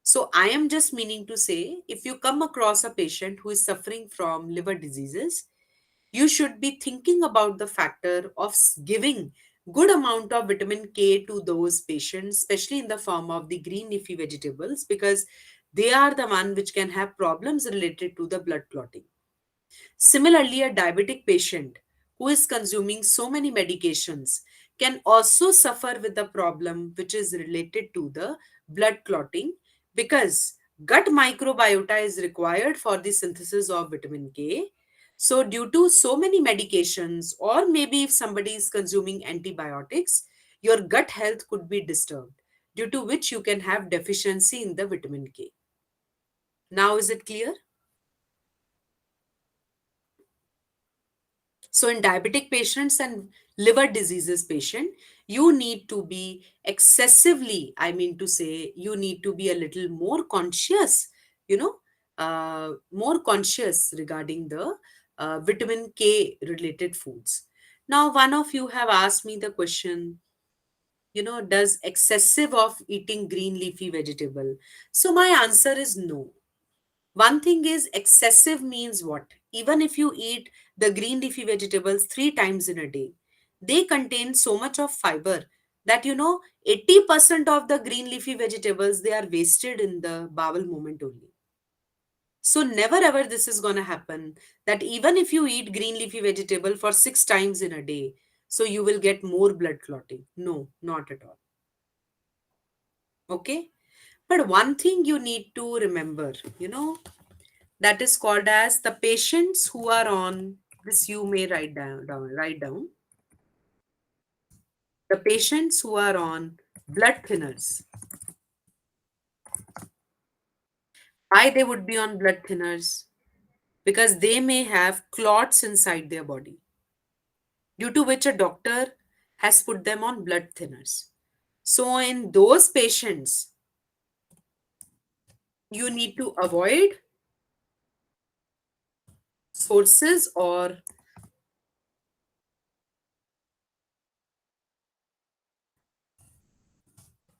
Speaker 7: So, I am just meaning to say, if you come across a patient who is suffering from liver diseases, you should be thinking about the factor of giving good amount of vitamin K to those patients, especially in the form of the green leafy vegetables, because they are the one which can have problems related to the blood clotting. Similarly, a diabetic patient who is consuming so many medications can also suffer with the problem which is related to the blood clotting, because gut microbiota is required for the synthesis of vitamin K. So, due to so many medications, or maybe if somebody is consuming antibiotics, your gut health could be disturbed, due to which you can have deficiency in the vitamin K. Now, is it clear? So, in diabetic patients and liver diseases patient, you need to be excessively, I mean to say, you need to be a little more conscious, you know, more conscious regarding the vitamin K related foods. Now, one of you have asked me the question, does excessive of eating green leafy vegetable? So, my answer is no. One thing is, excessive means what? Even if you eat the green leafy vegetables 3 times in a day, they contain so much of fiber that 80% of the green leafy vegetables, they are wasted in the bowel movement only. So never ever this is going to happen, that even if you eat green leafy vegetable for 6 times in a day, so you will get more blood clotting. No, not at all. Okay. But one thing you need to remember, that is called as the patients who are on this, you may write down. The patients who are on blood thinners. Why they would be on blood thinners? Because they may have clots inside their body, due to which a doctor has put them on blood thinners. So, in those patients, you need to avoid sources or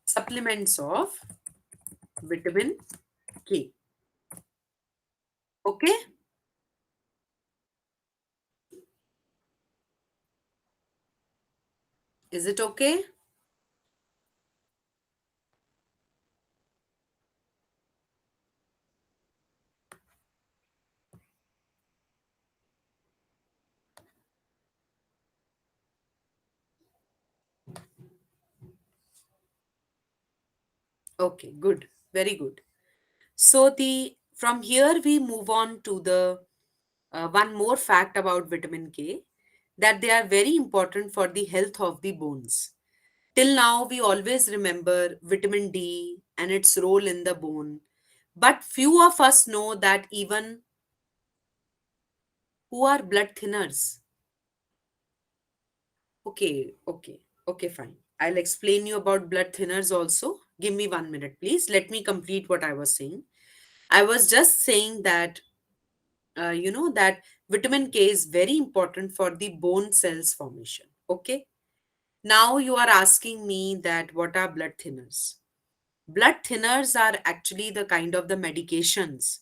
Speaker 7: supplements of vitamin K. Okay? Is it okay? Okay, good. Very good. So the from here we move on to the one more fact about vitamin K, that they are very important for the health of the bones. Till now, we always remember vitamin D and its role in the bone, but few of us know that even who are blood thinners. Okay, fine. I'll explain you about blood thinners also. Give me 1 minute, please. Let me complete what I was saying. I was just saying that that vitamin K is very important for the bone cells formation. Okay. Now you are asking me that what are blood thinners? Blood thinners are actually the kind of the medications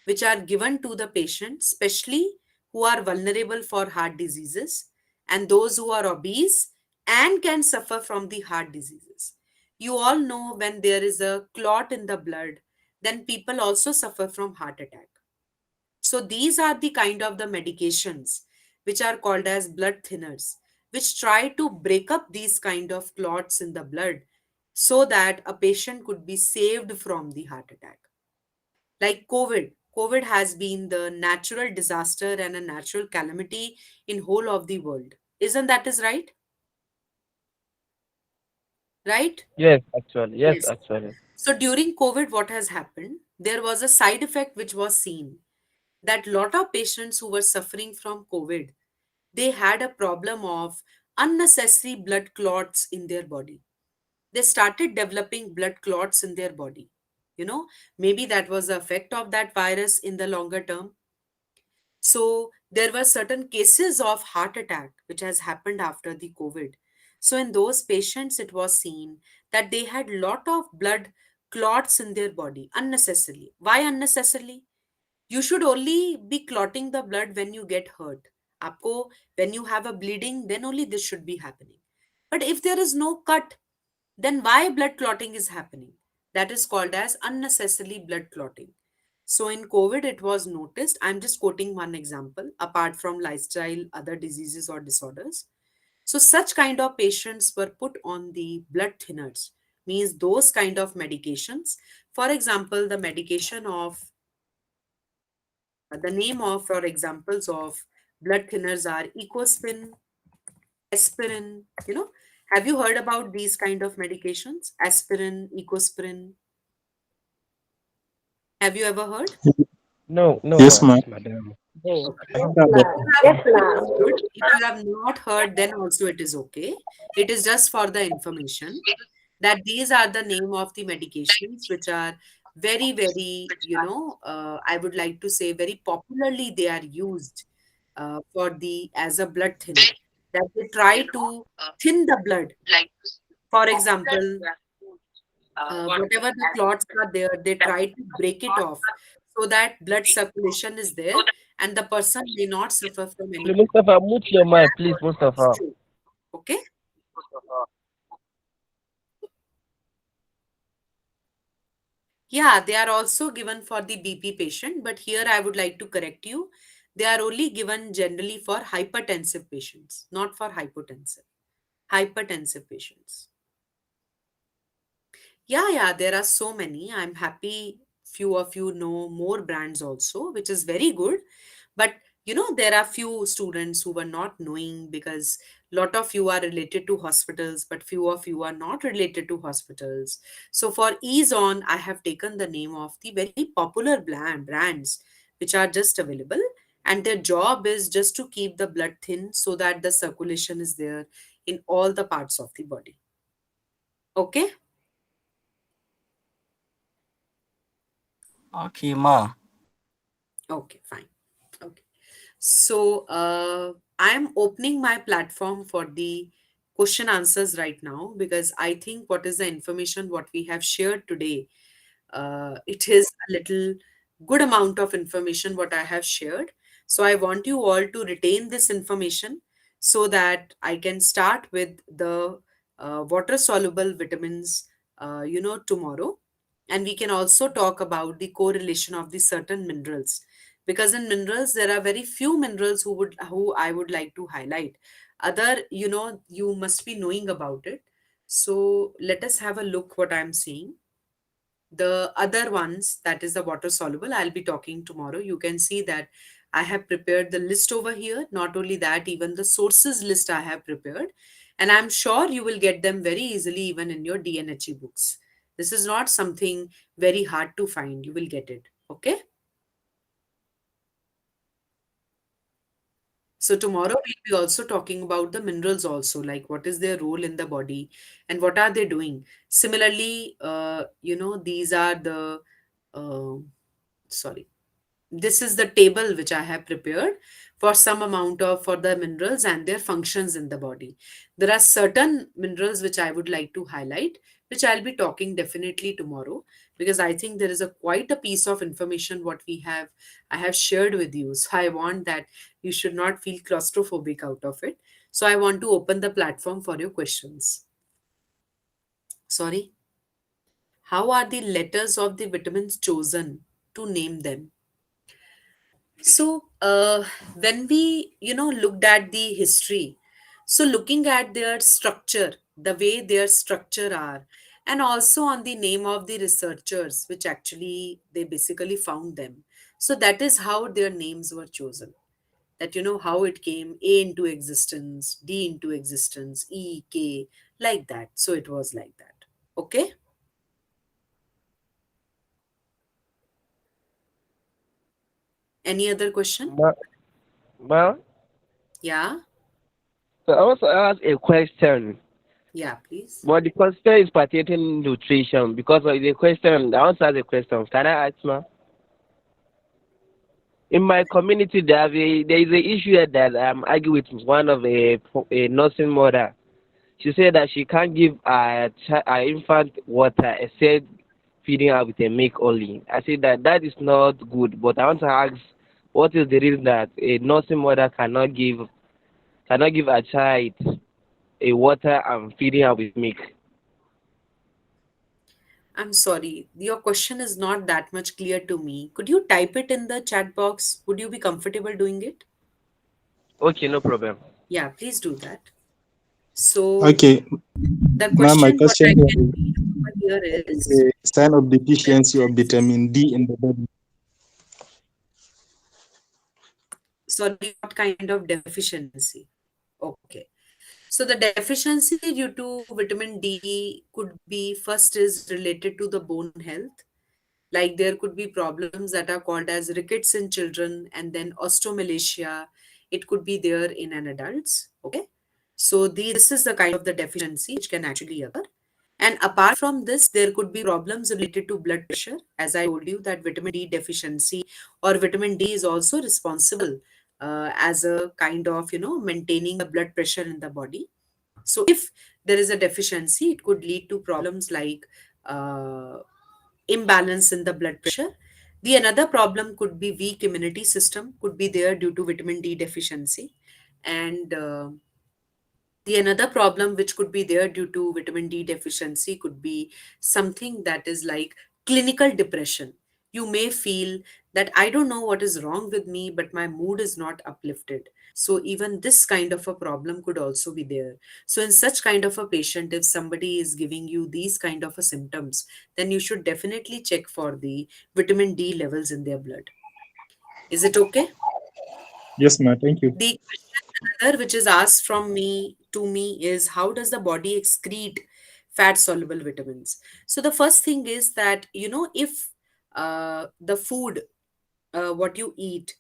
Speaker 7: which are given to the patient, especially who are vulnerable for heart diseases and those who are obese and can suffer from the heart diseases. You all know when there is a clot in the blood, then people also suffer from heart attack. So these are the kind of the medications which are called as blood thinners, which try to break up these kind of clots in the blood so that a patient could be saved from the heart attack. Like COVID has been the natural disaster and a natural calamity in whole of the world. Isn't that is right? Right?
Speaker 8: Yes, actually. Yes,
Speaker 7: Yes.
Speaker 8: actually.
Speaker 7: So during COVID, what has happened? There was a side effect which was seen, that lot of patients who were suffering from COVID, they had a problem of unnecessary blood clots in their body. They started developing blood clots in their body. Maybe that was the effect of that virus in the longer term. So there were certain cases of heart attack which has happened after the COVID. So in those patients, it was seen that they had lot of blood clots in their body unnecessarily. Why unnecessarily? You should only be clotting the blood when you get hurt. Aapko, when you have a bleeding, then only this should be happening. But if there is no cut, then why blood clotting is happening? That is called as unnecessarily blood clotting. So in COVID, it was noticed. I'm just quoting one example, apart from lifestyle, other diseases or disorders. So such kind of patients were put on the blood thinners, means those kind of medications. For example, the medication of the name of or examples of blood thinners are ecospin, aspirin. Have you heard about these kind of medications? Aspirin, ecosprin. Have you ever heard?
Speaker 8: No, no,
Speaker 11: Yes, ma'am.
Speaker 8: madam.
Speaker 5: No,
Speaker 7: Okay.
Speaker 5: I
Speaker 4: Yes,
Speaker 5: haven't
Speaker 7: If
Speaker 5: heard
Speaker 4: ma'am.
Speaker 5: of
Speaker 7: you
Speaker 5: it.
Speaker 7: have
Speaker 3: Yes,
Speaker 7: heard, it's
Speaker 3: ma'am.
Speaker 7: good. If you have not heard, then also it is okay. It is just for the information that these are the name of the medications which are very, very, I would like to say very popularly they are used for the as a blood thinner. That they try to thin the blood. For example, whatever the clots are there, they try to break it off so that blood circulation is there and the person may not suffer from any
Speaker 8: Please, Mustafa, mute your mic, please, Mustafa.
Speaker 7: stroke. Okay? Yeah, they are also given for the BP patient, but here I would like to correct you. They are only given generally for hypertensive patients, not for hypotensive. Hypertensive patients. Yeah, there are so many. I'm happy few of you know more brands also, which is very good. But there are few students who were not knowing, because lot of you are related to hospitals but few of you are not related to hospitals. So for ease on, I have taken the name of the very popular brands which are just available, and their job is just to keep the blood thin so that the circulation is there in all the parts of the body. Okay.
Speaker 13: Okay, ma.
Speaker 7: Okay, fine. Okay. So I'm opening my platform for the question answers right now, because I think what is the information what we have shared today, it is a little good amount of information what I have shared. So I want you all to retain this information so that I can start with the water soluble vitamins, tomorrow. And we can also talk about the correlation of the certain minerals, because in minerals there are very few minerals who I would like to highlight. Other, you must be knowing about it. So let us have a look what I'm seeing. The other ones, that is the water soluble, I'll be talking tomorrow. You can see that I have prepared the list over here. Not only that, even the sources list I have prepared, and I'm sure you will get them very easily even in your DNHE books. This is not something very hard to find. You will get it. Okay. So tomorrow we'll be also talking about the minerals also, like what is their role in the body and what are they doing. Similarly, these are the uh, sorry, this is the table which I have prepared for some amount of for the minerals and their functions in the body. There are certain minerals which I would like to highlight, which I'll be talking definitely tomorrow, because I think there is a quite a piece of information what I have shared with you. So I want that you should not feel claustrophobic out of it. So I want to open the platform for your questions. Sorry. How are the letters of the vitamins chosen to name them? So, when we, looked at the history, so looking at their structure, the way their structure are, and also on the name of the researchers, which actually they basically found them. So that is how their names were chosen. That how it came A into existence, D into existence, E, K, like that. So it was like that. Okay. Any other question?
Speaker 8: Ma, ma,
Speaker 7: Yeah.
Speaker 8: so I want to ask a question.
Speaker 7: Yeah, please.
Speaker 8: But the question is pertaining nutrition because of the question. I want to ask a question. Can I ask, ma? In my community, there is a issue here that I'm arguing with one of a nursing mother. She said that she can't give her infant water except feeding her with a milk only. I said that that is not good, but I want to ask, what is the reason that a nursing mother cannot give a child a water and feeding her with milk?
Speaker 7: I'm sorry, your question is not that much clear to me. Could you type it in the chat box? Would you be comfortable doing it?
Speaker 8: Okay, no problem.
Speaker 7: Yeah, please do that. So,
Speaker 11: Okay,
Speaker 7: the
Speaker 11: ma'am, my
Speaker 7: question what I
Speaker 11: question here
Speaker 7: can
Speaker 11: is,
Speaker 7: read over here is,
Speaker 11: a sign of deficiency of vitamin D in the body.
Speaker 7: sorry, what kind of deficiency? Okay. So, the deficiency due to vitamin D could be first is related to the bone health. Like there could be problems that are called as rickets in children, and then osteomalacia. It could be there in an adults. Okay. So this is the kind of the deficiency which can actually occur. And apart from this, there could be problems related to blood pressure. As I told you, that vitamin D deficiency or vitamin D is also responsible as a kind of, maintaining the blood pressure in the body. So if there is a deficiency, it could lead to problems like uh, imbalance in the blood pressure. The another problem could be weak immunity system, could be there due to vitamin D deficiency. And the another problem which could be there due to vitamin D deficiency could be something that is like clinical depression. You may feel that I don't know what is wrong with me, but my mood is not uplifted. So even this kind of a problem could also be there. So in such kind of a patient, if somebody is giving you these kind of a symptoms, then you should definitely check for the vitamin D levels in their blood. Is it okay?
Speaker 11: Yes, ma. Thank you.
Speaker 7: The question another which is asked from me to me is, how does the body excrete fat soluble vitamins? So the first thing is that, if the food, what you eat,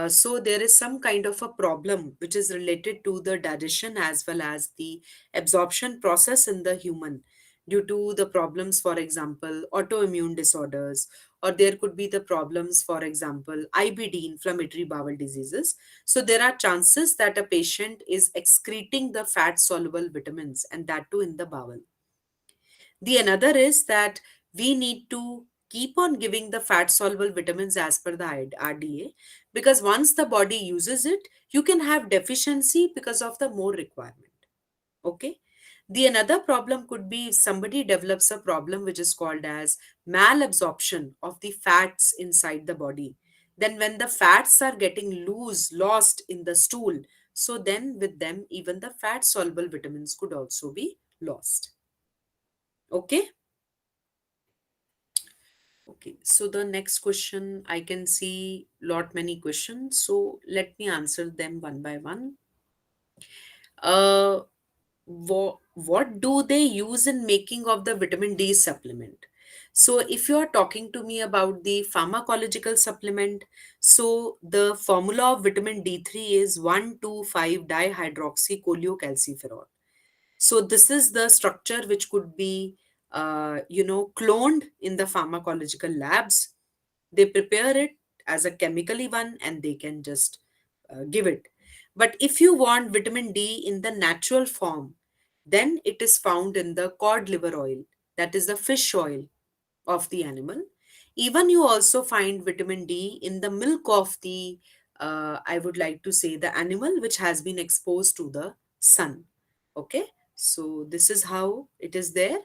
Speaker 7: so there is some kind of a problem which is related to the digestion as well as the absorption process in the human, due to the problems, for example, autoimmune disorders, or there could be the problems, for example, IBD, inflammatory bowel diseases. So there are chances that a patient is excreting the fat soluble vitamins, and that too in the bowel. The another is that we need to keep on giving the fat soluble vitamins as per the RDA, because once the body uses it, you can have deficiency because of the more requirement. Okay. The another problem could be if somebody develops a problem which is called as malabsorption of the fats inside the body. Then when the fats are getting lost in the stool, so then with them even the fat soluble vitamins could also be lost. Okay. Okay, so the next question, I can see lot many questions. So let me answer them one by one. Uh, what do they use in making of the vitamin D supplement? So if you are talking to me about the pharmacological supplement, so the formula of vitamin D3 is 1,2,5 dihydroxycholecalciferol. So this is the structure which could be, cloned in the pharmacological labs. They prepare it as a chemically one and they can just give it. But if you want vitamin D in the natural form, then it is found in the cod liver oil, that is the fish oil of the animal. Even you also find vitamin D in the milk of the, I would like to say, the animal which has been exposed to the sun. Okay, so this is how it is there.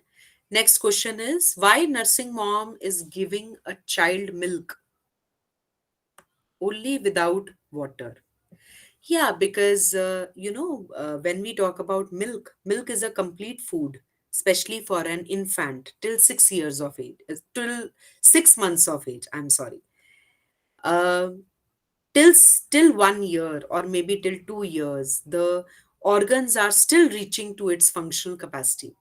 Speaker 7: Next question is, why nursing mom is giving a child milk only without water? Yeah, because when we talk about milk, milk is a complete food, especially for an infant till 6 years of age, till 6 months of age. I'm sorry. Uh, till 1 year or maybe till 2 years, the organs are still reaching to its functional capacity.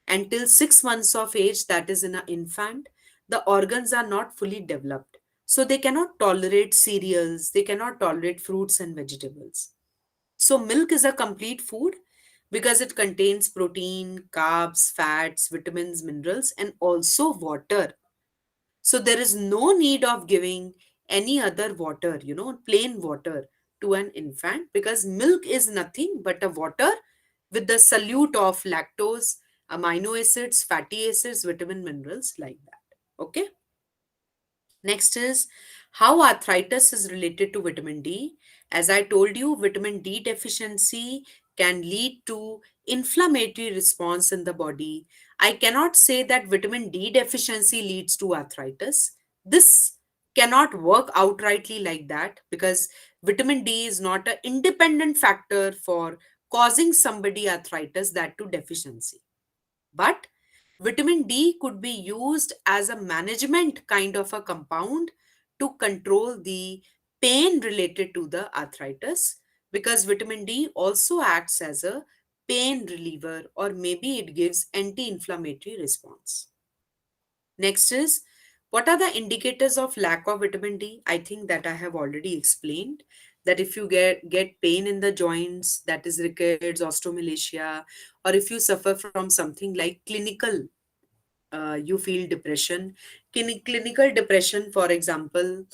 Speaker 7: Until 6 months of age, that is in an infant, the organs are not fully developed. So they cannot tolerate cereals, they cannot tolerate fruits and vegetables. So, milk is a complete food because it contains protein, carbs, fats, vitamins, minerals, and also water. So, there is no need of giving any other water, plain water to an infant, because milk is nothing but a water with the solute of lactose, amino acids, fatty acids, vitamin, minerals, like that. Okay. Next is how arthritis is related to vitamin D. As I told you, vitamin D deficiency can lead to inflammatory response in the body. I cannot say that vitamin D deficiency leads to arthritis. This cannot work outrightly like that, because vitamin D is not an independent factor for causing somebody arthritis, that to deficiency. But vitamin D could be used as a management kind of a compound to control the pain related to the arthritis, because vitamin D also acts as a pain reliever, or maybe it gives anti-inflammatory response. Next is, what are the indicators of lack of vitamin D? I think that I have already explained that if you get pain in the joints, that is rickets, osteomalacia, or if you suffer from something like clinical, you feel depression. Clinical depression, for example,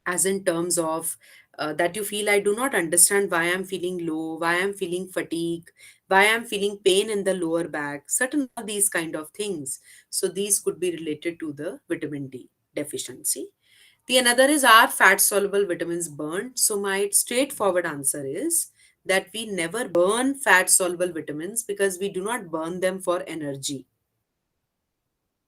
Speaker 7: as in terms of that you feel, I do not understand why I'm feeling low, why I'm feeling fatigue, why I'm feeling pain in the lower back, certain of these kind of things. So these could be related to the vitamin D deficiency. The another is, are fat soluble vitamins burned? So my straightforward answer is that we never burn fat soluble vitamins, because we do not burn them for energy.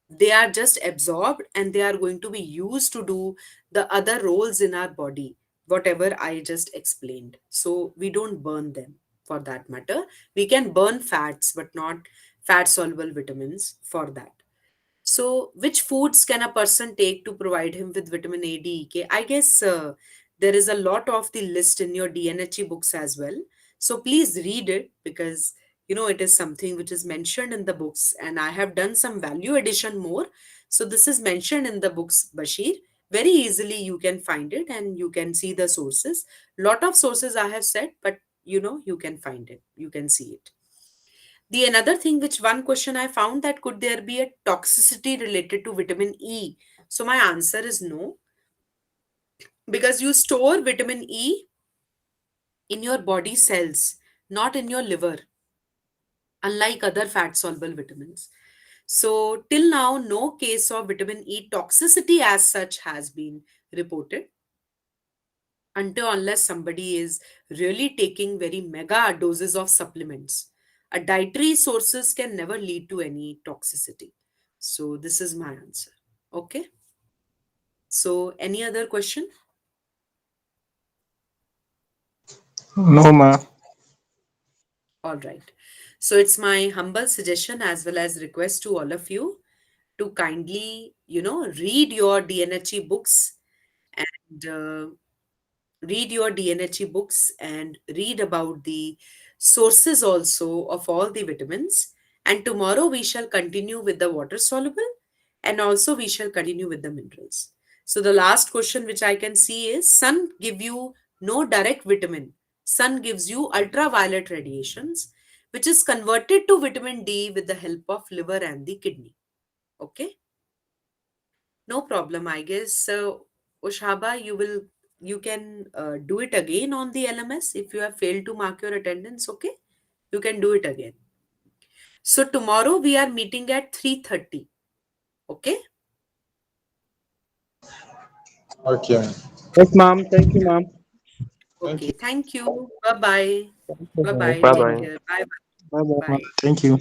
Speaker 7: They are just absorbed and they are going to be used to do the other roles in our body, whatever I just explained. So we don't burn them for that matter. We can burn fats but not fat soluble vitamins for that. So which foods can a person take to provide him with vitamin A, D, K? I guess There is a lot of the list in your DNHE books as well. So please read it, because it is something which is mentioned in the books, and I have done some value addition more. So this is mentioned in the books, Bashir. Very easily you can find it, and you can see the sources. Lot of sources I have said, but you can find it, you can see it. The another thing, which one question I found, that could there be a toxicity related to vitamin E? So my answer is no, because you store vitamin E in your body cells, not in your liver, unlike other fat soluble vitamins. So, till now, no case of vitamin E toxicity as such has been reported, until unless somebody is really taking very mega doses of supplements. A dietary sources can never lead to any toxicity. So, this is my answer. Okay. So, any other question?
Speaker 11: No, ma.
Speaker 7: All right. So it's my humble suggestion as well as request to all of you to kindly, read your DNHE books, and read your DNHE books and read about the sources also of all the vitamins. And tomorrow we shall continue with the water soluble, and also we shall continue with the minerals. So the last question which I can see is, sun give you no direct vitamin. Sun gives you ultraviolet radiations, which is converted to vitamin D with the help of liver and the kidney. Okay, no problem. I guess Oshaba, you can do it again on the LMS if you have failed to mark your attendance. Okay, you can do it again. So tomorrow we are meeting at 3:30. Okay.
Speaker 11: Okay.
Speaker 4: Yes, ma'am. Thank you, ma'am.
Speaker 11: Thank
Speaker 7: Okay.
Speaker 11: you.
Speaker 7: Thank you. Bye bye. Bye bye.
Speaker 8: Bye
Speaker 7: Take
Speaker 8: bye.
Speaker 7: care. Bye
Speaker 4: Bye bye,
Speaker 7: bye.
Speaker 4: ma'am.
Speaker 7: Bye.
Speaker 11: Thank you.